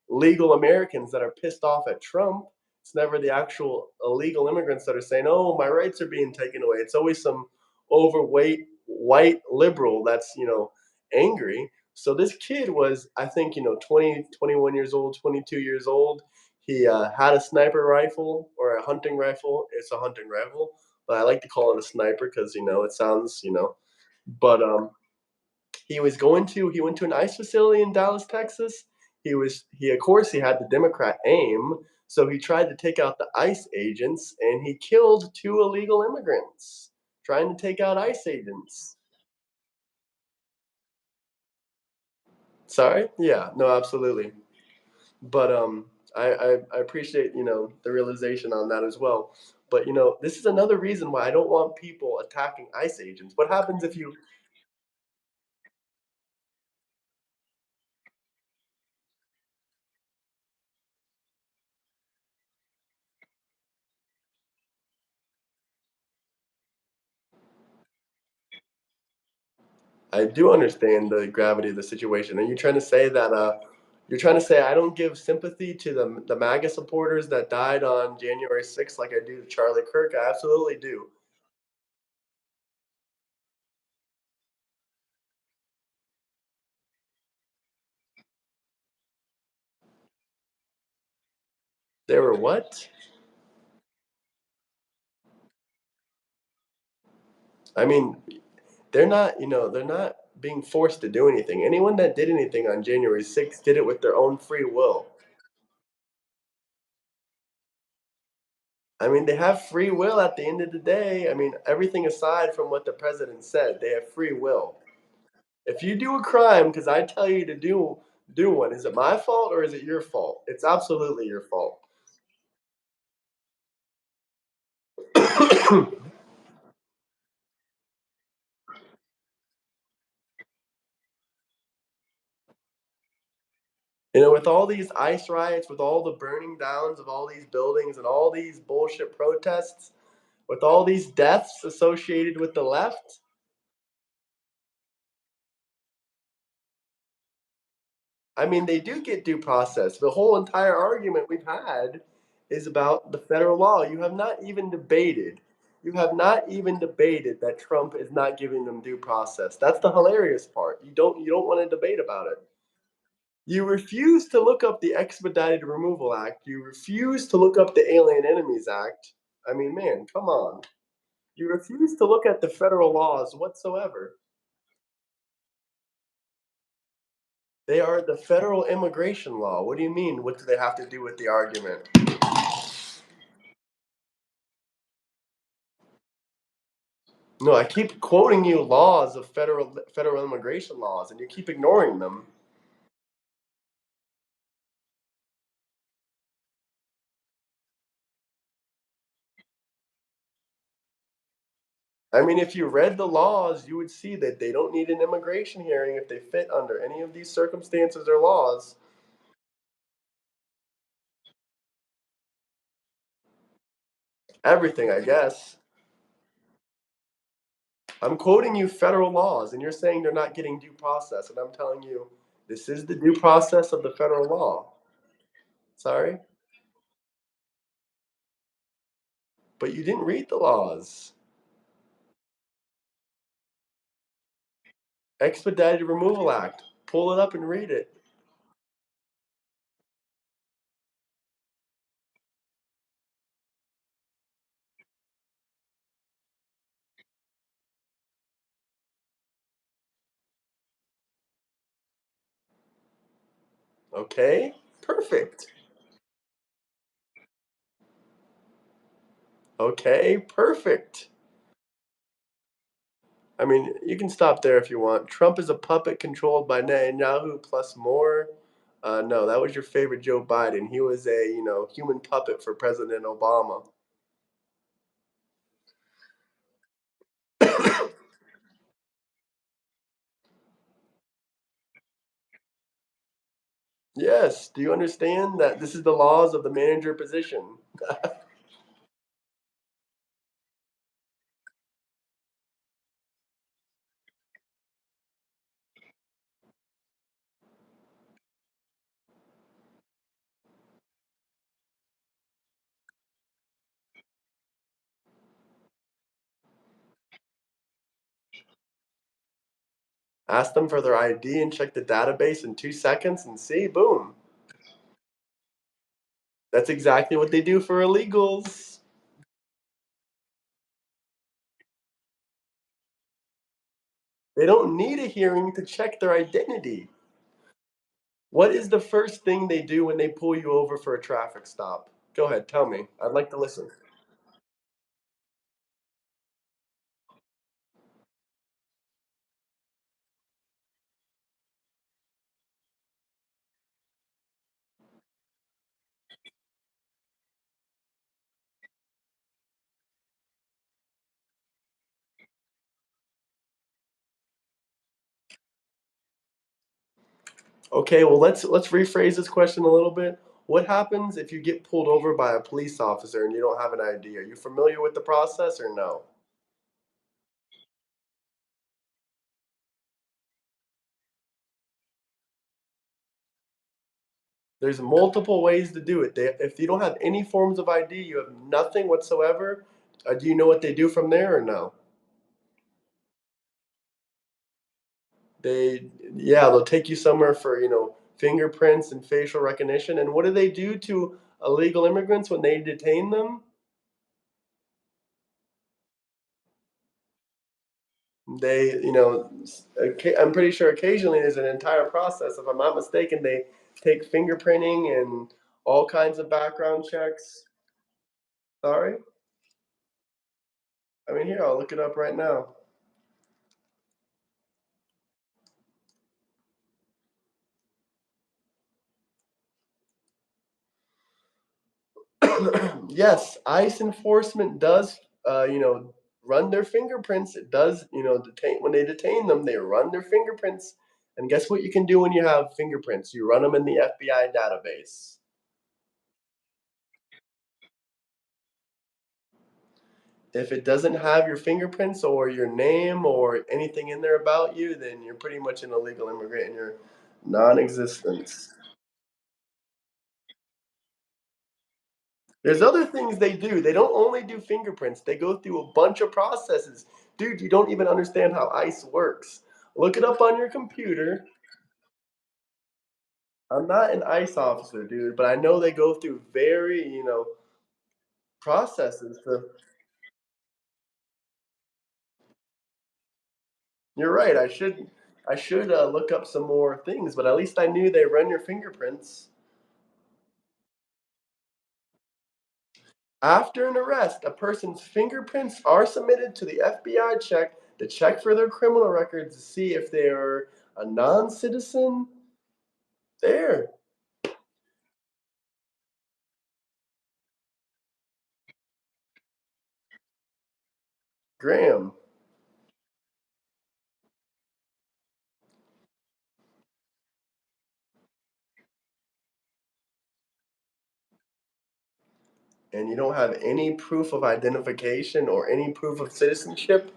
legal Americans that are pissed off at Trump. It's never the actual illegal immigrants that are saying, "Oh, my rights are being taken away." It's always some overweight white liberal that's angry. So this kid was, I think, 20, 21 years old, 22 years old. He had a sniper rifle or a hunting rifle. It's a hunting rifle, but I like to call it a sniper because it sounds. But he went to an ICE facility in Dallas, Texas. He of course he had the Democrat aim, so he tried to take out the ICE agents and he killed two illegal immigrants trying to take out ICE agents. Sorry? Yeah, no, absolutely. But I appreciate the realization on that as well. But this is another reason why I don't want people attacking ICE agents. What happens if you? I do understand the gravity of the situation. Are you trying to say that you're trying to say I don't give sympathy to the MAGA supporters that died on January 6th like I do to Charlie Kirk? I absolutely do. They were what? I mean, they're not being forced to do anything. Anyone that did anything on January 6th did it with their own free will. I mean, they have free will at the end of the day. I mean, everything aside from what the president said, they have free will. If you do a crime because I tell you to do one, is it my fault or is it your fault? It's absolutely your fault. You know, with all these ICE riots, with all the burning downs of all these buildings and all these bullshit protests, with all these deaths associated with the left, I mean, they do get due process. The whole entire argument we've had is about the federal law. You have not even debated that Trump is not giving them due process. That's the hilarious part. You don't want to debate about it. You refuse to look up the Expedited Removal Act. You refuse to look up the Alien Enemies Act. I mean, man, come on. You refuse to look at the federal laws whatsoever. They are the federal immigration law. What do you mean? What do they have to do with the argument? No, I keep quoting you laws of federal immigration laws, and you keep ignoring them. I mean, if you read the laws, you would see that they don't need an immigration hearing if they fit under any of these circumstances or laws. Everything, I guess. I'm quoting you federal laws, and you're saying they're not getting due process, and I'm telling you this is the due process of the federal law. Sorry, but you didn't read the laws. Expedited Removal Act. Pull it up and read it. Okay? Perfect. Okay, perfect. I mean, you can stop there if you want. Trump is a puppet controlled by Netanyahu plus more. No, that was your favorite Joe Biden. He was a, human puppet for President Obama. Yes. Do you understand that this is the laws of the manager position? Ask them for their ID and check the database in 2 seconds and see, boom. That's exactly what they do for illegals. They don't need a hearing to check their identity. What is the first thing they do when they pull you over for a traffic stop? Go ahead, tell me. I'd like to listen. Okay, well let's rephrase this question a little bit. What happens if you get pulled over by a police officer and you don't have an ID? Are you familiar with the process or no? There's multiple ways to do it. If you don't have any forms of ID, you have nothing whatsoever. Do you know what they do from there or no? Yeah, they'll take you somewhere for, fingerprints and facial recognition. And what do they do to illegal immigrants when they detain them? I'm pretty sure occasionally there's an entire process. If I'm not mistaken, they take fingerprinting and all kinds of background checks. Sorry? I mean, here, I'll look it up right now. Yes, ICE enforcement does, run their fingerprints. It does, detain when they detain them, they run their fingerprints. And guess what you can do when you have fingerprints? You run them in the FBI database. If it doesn't have your fingerprints or your name or anything in there about you, then you're pretty much an illegal immigrant and you're non-existent. There's other things they do. They don't only do fingerprints. They go through a bunch of processes. Dude, you don't even understand how ICE works. Look it up on your computer. I'm not an ICE officer, dude, but I know they go through very, processes to. You're right. I should look up some more things, but at least I knew they run your fingerprints. After an arrest, a person's fingerprints are submitted to the FBI to check for their criminal records to see if they are a non-citizen. There, Graham. And you don't have any proof of identification or any proof of citizenship,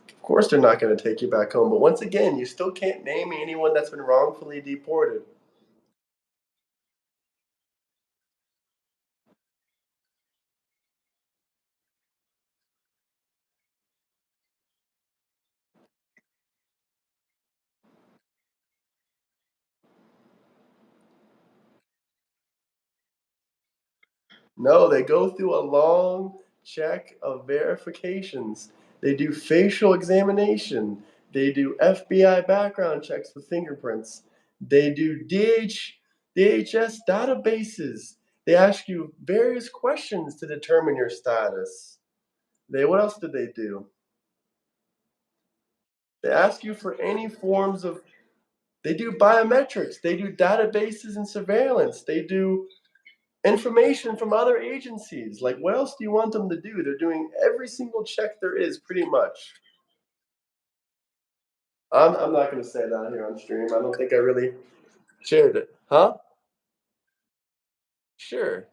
of course they're not going to take you back home. But once again, you still can't name me anyone that's been wrongfully deported. No, they go through a long check of verifications. They do facial examination. They do FBI background checks with fingerprints. They do DHS databases. They ask you various questions to determine your status. What else did they do? They ask you for any forms of. They do biometrics. They do databases and surveillance. They do information from other agencies. Like, what else do you want them to do? They're doing every single check there is, pretty much. I'm not going to say that here on stream. I don't think I really shared it. Huh? Sure.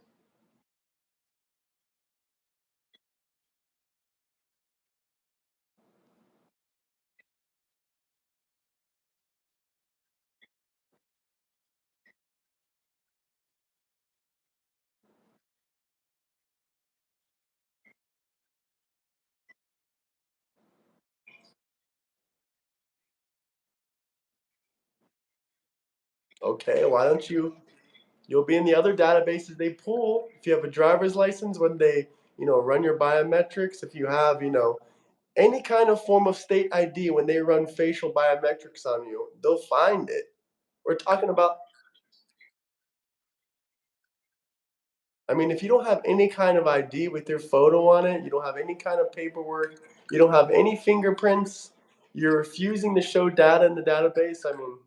Okay. Why don't you? You'll be in the other databases they pull. If you have a driver's license, when they, run your biometrics. If you have, any kind of form of state ID, when they run facial biometrics on you, they'll find it. We're talking about. I mean, if you don't have any kind of ID with your photo on it, you don't have any kind of paperwork, you don't have any fingerprints, you're refusing to show data in the database. I mean,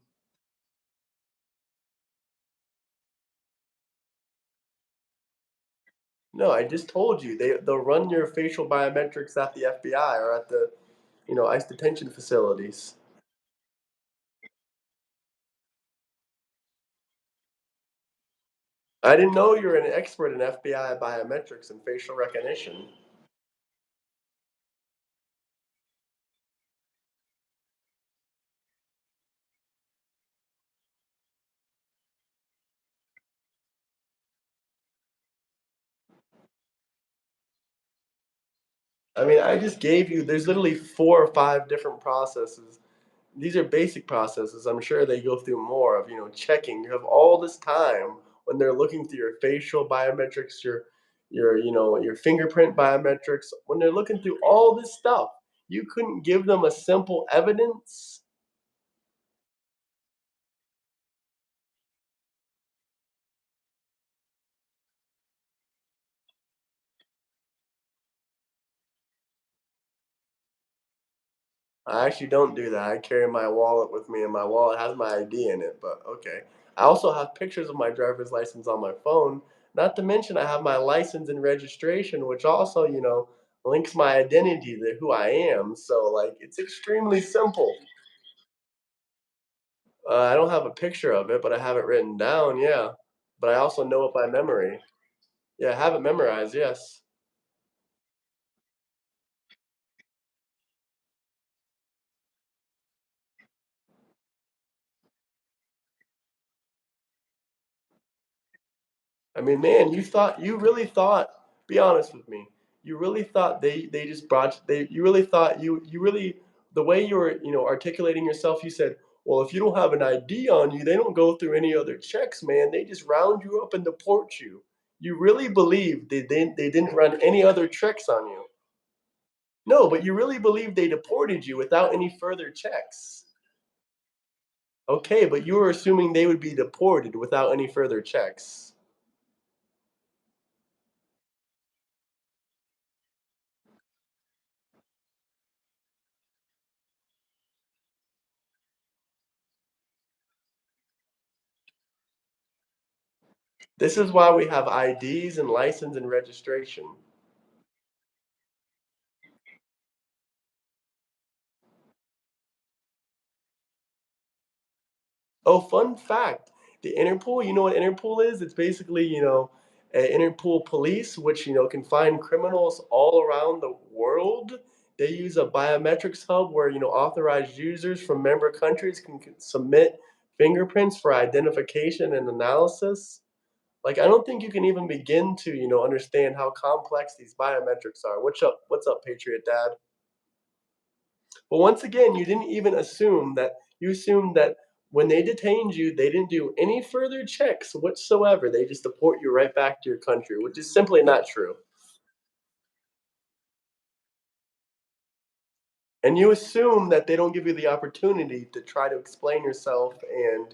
no, I just told you they'll run your facial biometrics at the FBI or at the ICE detention facilities. I didn't know you're an expert in FBI biometrics and facial recognition. I mean, I just gave you. There's literally 4 or 5 different processes. These are basic processes. I'm sure they go through more of, checking. You have all this time when they're looking through your facial biometrics, your fingerprint biometrics. When they're looking through all this stuff, you couldn't give them a simple evidence. I actually don't do that. I carry my wallet with me, and my wallet has my ID in it, but okay. I also have pictures of my driver's license on my phone. Not to mention, I have my license and registration, which also, links my identity to who I am. So, like, it's extremely simple. I don't have a picture of it, but I have it written down, yeah. But I also know it by memory. Yeah, I have it memorized, yes. I mean, man, you really thought, be honest with me. You really thought they just brought they you really thought you really the way you were, articulating yourself, you said, "Well, if you don't have an ID on you, they don't go through any other checks, man. They just round you up and deport you." You really believe they didn't run any other checks on you. No, but you really believe they deported you without any further checks. Okay, but you were assuming they would be deported without any further checks. This is why we have IDs and license and registration. Oh, fun fact, the Interpol, you know what Interpol is? It's basically, Interpol police, which, can find criminals all around the world. They use a biometrics hub where, authorized users from member countries can submit fingerprints for identification and analysis. Like, I don't think you can even begin to, understand how complex these biometrics are. What's up, Patriot Dad? But once again, you didn't even assume that you assumed that when they detained you, they didn't do any further checks whatsoever. They just deport you right back to your country, which is simply not true. And you assume that they don't give you the opportunity to try to explain yourself and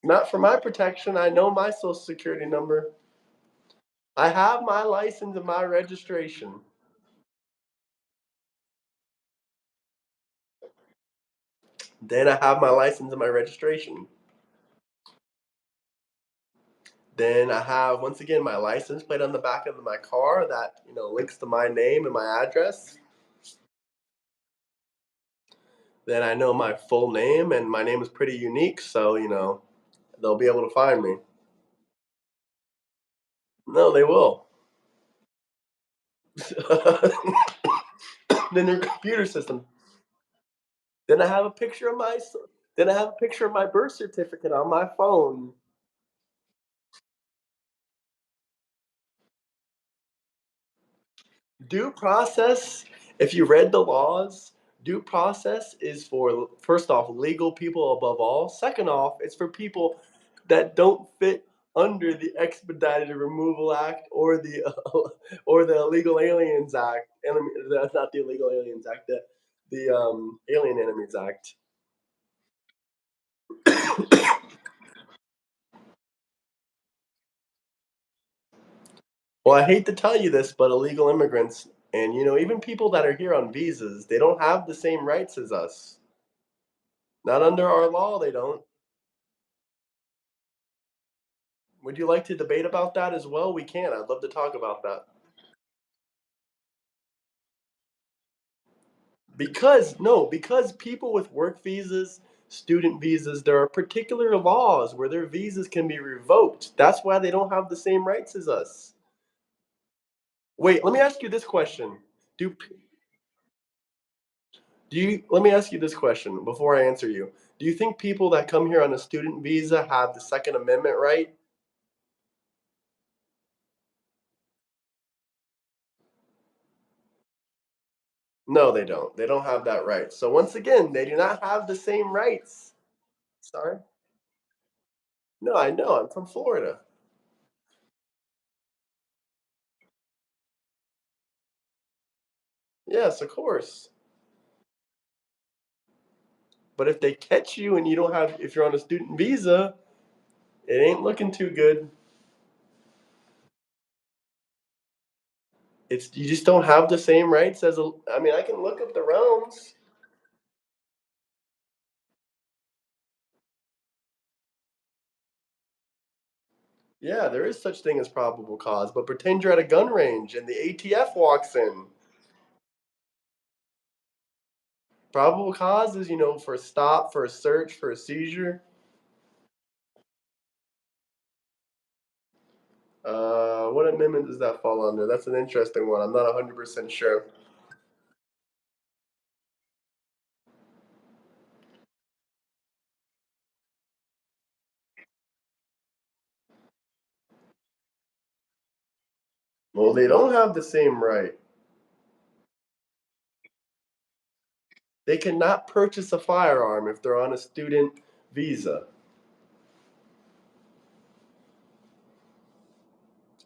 not for my protection. I know my social security number. I have my license and my registration. Then I have my license and my registration. Then I have, once again, my license plate on the back of my car that, links to my name and my address. Then I know my full name, and my name is pretty unique, so, they'll be able to find me. No, they will. Then their computer system. Then I have a picture of then I have a picture of my birth certificate on my phone. Due process, if you read the laws, due process is for, first off, legal people above all. Second off, it's for people that don't fit under the Expedited Removal Act or the or the Illegal Aliens Act. And that's not the Illegal Aliens Act. The Alien Enemies Act. Well, I hate to tell you this, but illegal immigrants and even people that are here on visas, they don't have the same rights as us. Not under our law, they don't. Would you like to debate about that as well? We can. I'd love to talk about that. Because no, because people with work visas, student visas, there are particular laws where their visas can be revoked. That's why they don't have the same rights as us. Wait, let me ask you this question. Do do you let me ask you this question before I answer you. Do you think people that come here on a student visa have the Second Amendment right? No, they don't. They don't have that right. So once again, they do not have the same rights. Sorry. No, I know. I'm from Florida. Yes, of course. But if they catch you and you don't have, if you're on a student visa, it ain't looking too good. It's you just don't have the same rights as a. I mean, I can look up the realms. Yeah, there is such thing as probable cause, but pretend you're at a gun range and the ATF walks in. Probable cause is, for a stop, for a search, for a seizure. What amendment does that fall under? That's an interesting one. I'm not 100% sure. Well, they don't have the same right. They cannot purchase a firearm if they're on a student visa.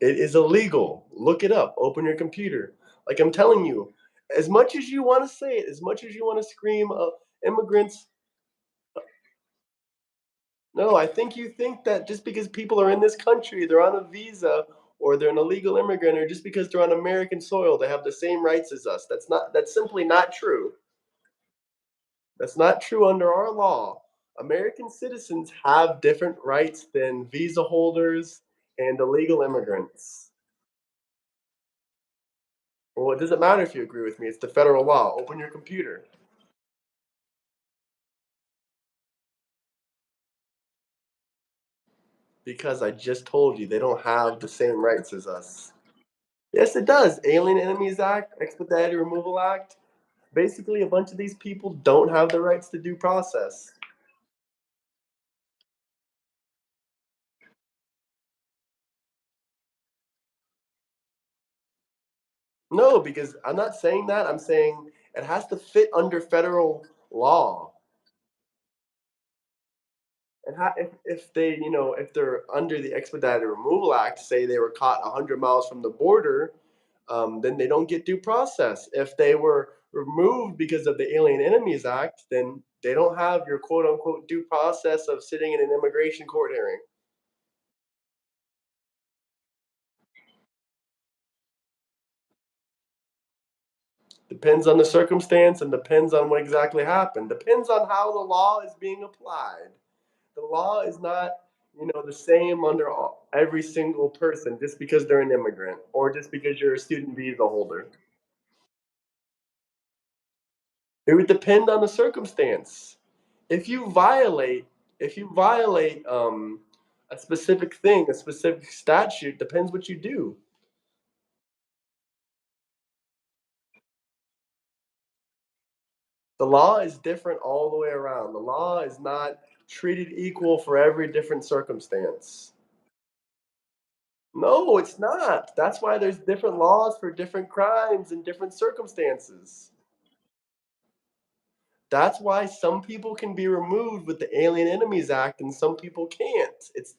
It is illegal. Look it up. Open your computer. Like I'm telling you, as much as you want to say it, as much as you want to scream, immigrants. No, I think you think that just because people are in this country, they're on a visa or they're an illegal immigrant, or just because they're on American soil, they have the same rights as us. That's simply not true. That's not true under our law. American citizens have different rights than visa holders and illegal immigrants. Well, it doesn't matter if you agree with me. It's the federal law. Open your computer. Because I just told you they don't have the same rights as us. Yes, it does. Alien Enemies Act, Expedited Removal Act. Basically, a bunch of these people don't have the rights to due process. No, because I'm not saying that. I'm saying it has to fit under federal law. And if they, if they're under the Expedited Removal Act, say they were caught 100 miles from the border, then they don't get due process. If they were removed because of the Alien Enemies Act, then they don't have your quote unquote due process of sitting in an immigration court hearing. Depends on the circumstance and depends on what exactly happened. Depends on how the law is being applied. The law is not, the same under every single person just because they're an immigrant or just because you're a student visa holder. It would depend on the circumstance. If you violate, if you violate a specific thing, a specific statute, depends what you do. The law is different all the way around. The law is not treated equal for every different circumstance. No, it's not. That's why there's different laws for different crimes and different circumstances. That's why some people can be removed with the Alien Enemies Act and some people can't. It's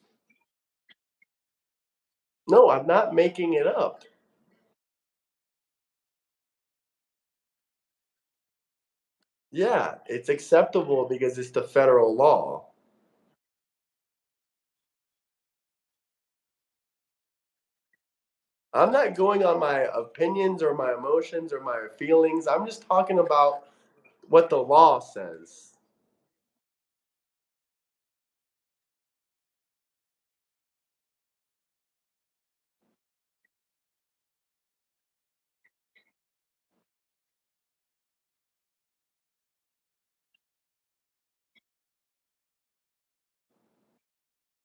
no, I'm not making it up. Yeah, it's acceptable because it's the federal law. I'm not going on my opinions or my emotions or my feelings. I'm just talking about what the law says.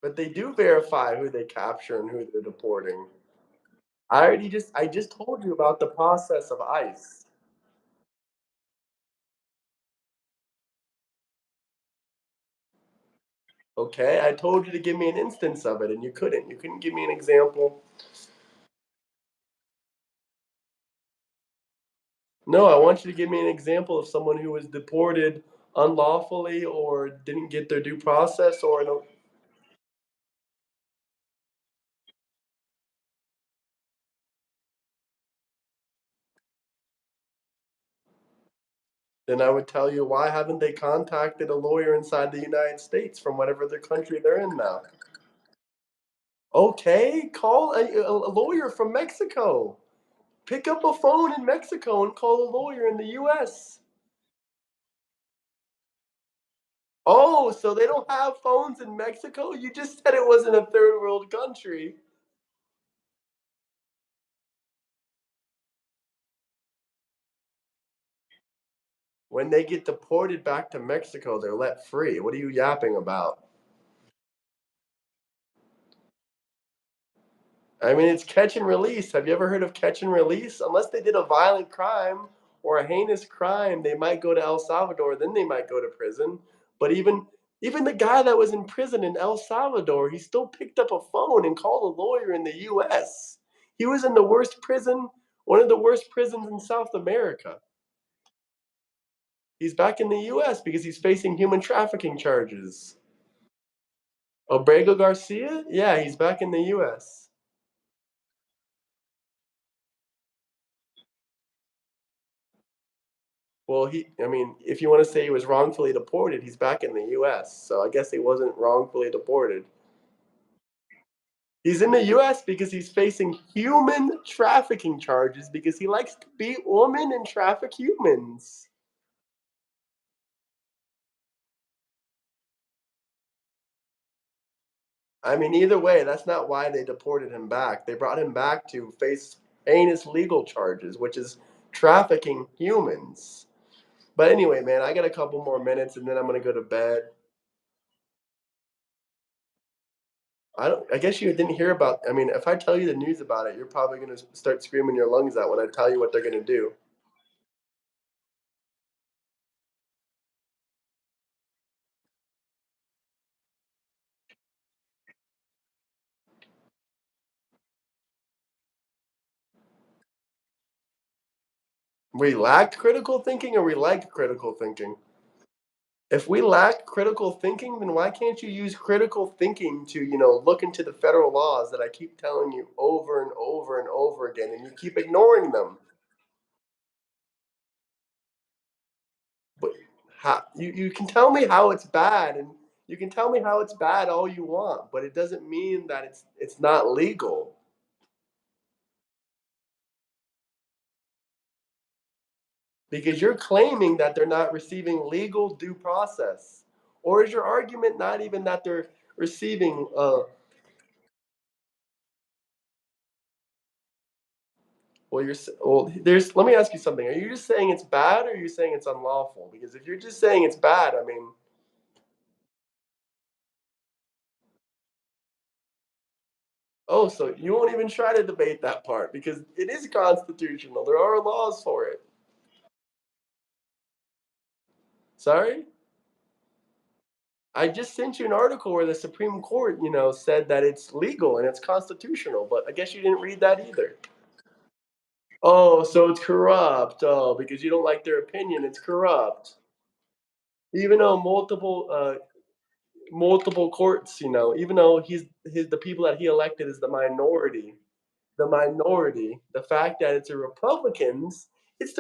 But they do verify who they capture and who they're deporting. I just told you about the process of ICE. Okay, I told you to give me an instance of it and you couldn't. You couldn't give me an example. No, I want you to give me an example of someone who was deported unlawfully or didn't get their due process or no. Then I would tell you, why haven't they contacted a lawyer inside the United States from whatever the country they're in now? Okay, call a lawyer from Mexico. Pick up a phone in Mexico and call a lawyer in the US. Oh, so they don't have phones in Mexico? You just said it wasn't a third world country. When they get deported back to Mexico, they're let free. What are you yapping about? I mean, it's catch and release. Have you ever heard of catch and release? Unless they did a violent crime or a heinous crime, they might go to El Salvador, then they might go to prison. But even the guy that was in prison in El Salvador, he still picked up a phone and called a lawyer in the US. He was in the worst prison, one of the worst prisons in South America. He's back in the US because he's facing human trafficking charges. Obrego Garcia? Yeah, he's back in the US. Well, I mean, if you want to say he was wrongfully deported, he's back in the US. So I guess he wasn't wrongfully deported. He's in the US because he's facing human trafficking charges because he likes to beat women and traffic humans. I mean, either way, that's not why they deported him back. They brought him back to face heinous legal charges, which is trafficking humans. But anyway, man, I got a couple more minutes and then I'm gonna go to bed. I guess you didn't hear about. I mean, if I tell you the news about it, you're probably gonna start screaming your lungs out when I tell you what they're gonna do. We lacked critical thinking, or we like critical thinking. If we lack critical thinking, then why can't you use critical thinking to, look into the federal laws that I keep telling you over and over and over again, and you keep ignoring them? But you can tell me how it's bad, and you can tell me how it's bad all you want, but it doesn't mean that it's not legal. Because you're claiming that they're not receiving legal due process. Or is your argument not even that they're receiving there's let me ask you something. Are you just saying it's bad or are you saying it's unlawful? Because if you're just saying it's bad, I mean, oh, so you won't even try to debate that part because it is constitutional. There are laws for it. Sorry? I just sent you an article where the Supreme Court, said that it's legal and it's constitutional, but I guess you didn't read that either. Oh, so it's corrupt. Oh, because you don't like their opinion, it's corrupt. Even though multiple courts, even though the people that he elected is the fact that it's the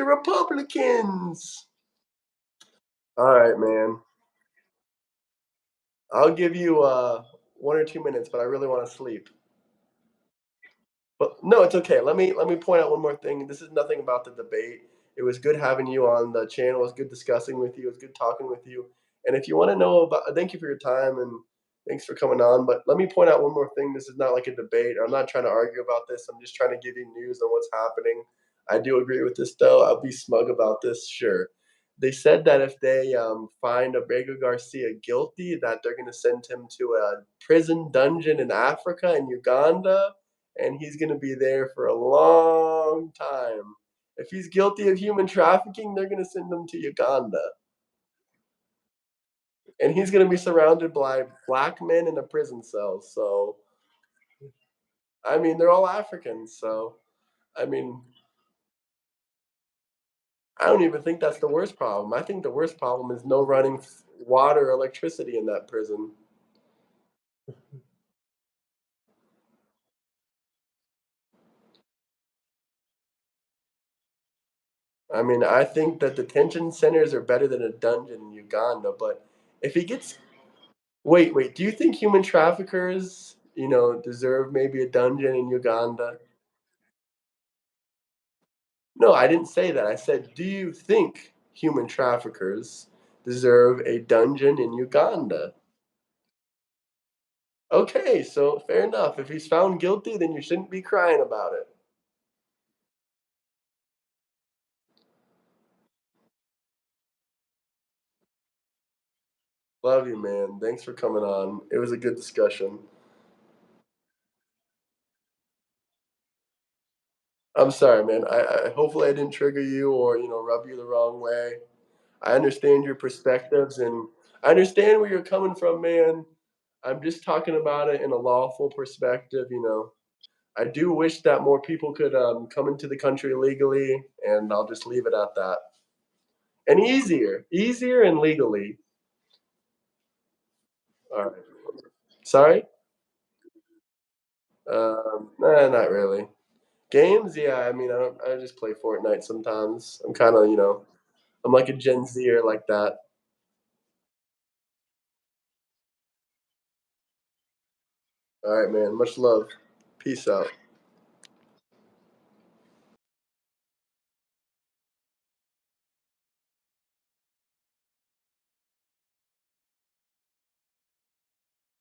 Republicans. All right, man. I'll give you 1 or 2 minutes, but I really want to sleep. But no, it's okay. Let me point out one more thing. This is nothing about the debate. It was good having you on the channel. It was good discussing with you. It was good talking with you. And if you want to know about, thank you for your time and thanks for coming on. But let me point out one more thing. This is not like a debate. I'm not trying to argue about this. I'm just trying to give you news on what's happening. I do agree with this, though. I'll be smug about this, sure. They said that if they find Abrego Garcia guilty, that they're going to send him to a prison dungeon in Africa and Uganda, and he's going to be there for a long time. If he's guilty of human trafficking, they're going to send him to Uganda, and he's going to be surrounded by black men in a prison cell. So, I mean, they're all Africans. So, I mean, I don't even think that's the worst problem. I think the worst problem is no running water or electricity in that prison. I mean, I think that detention centers are better than a dungeon in Uganda. But if he gets wait, do you think human traffickers, deserve maybe a dungeon in Uganda? No, I didn't say that. I said, "Do you think human traffickers deserve a dungeon in Uganda?" Okay, so fair enough. If he's found guilty, then you shouldn't be crying about it. Love you, man. Thanks for coming on. It was a good discussion. I'm sorry, man. I hopefully I didn't trigger you or rub you the wrong way. I understand your perspectives and I understand where you're coming from, man. I'm just talking about it in a lawful perspective. I do wish that more people could come into the country legally, and I'll just leave it at that. And easier and legally. All right. Sorry? Nah, not really. Games, yeah. I mean, I don't. I just play Fortnite sometimes. I'm kind of. I'm like a Gen Zer like that. All right, man. Much love. Peace out.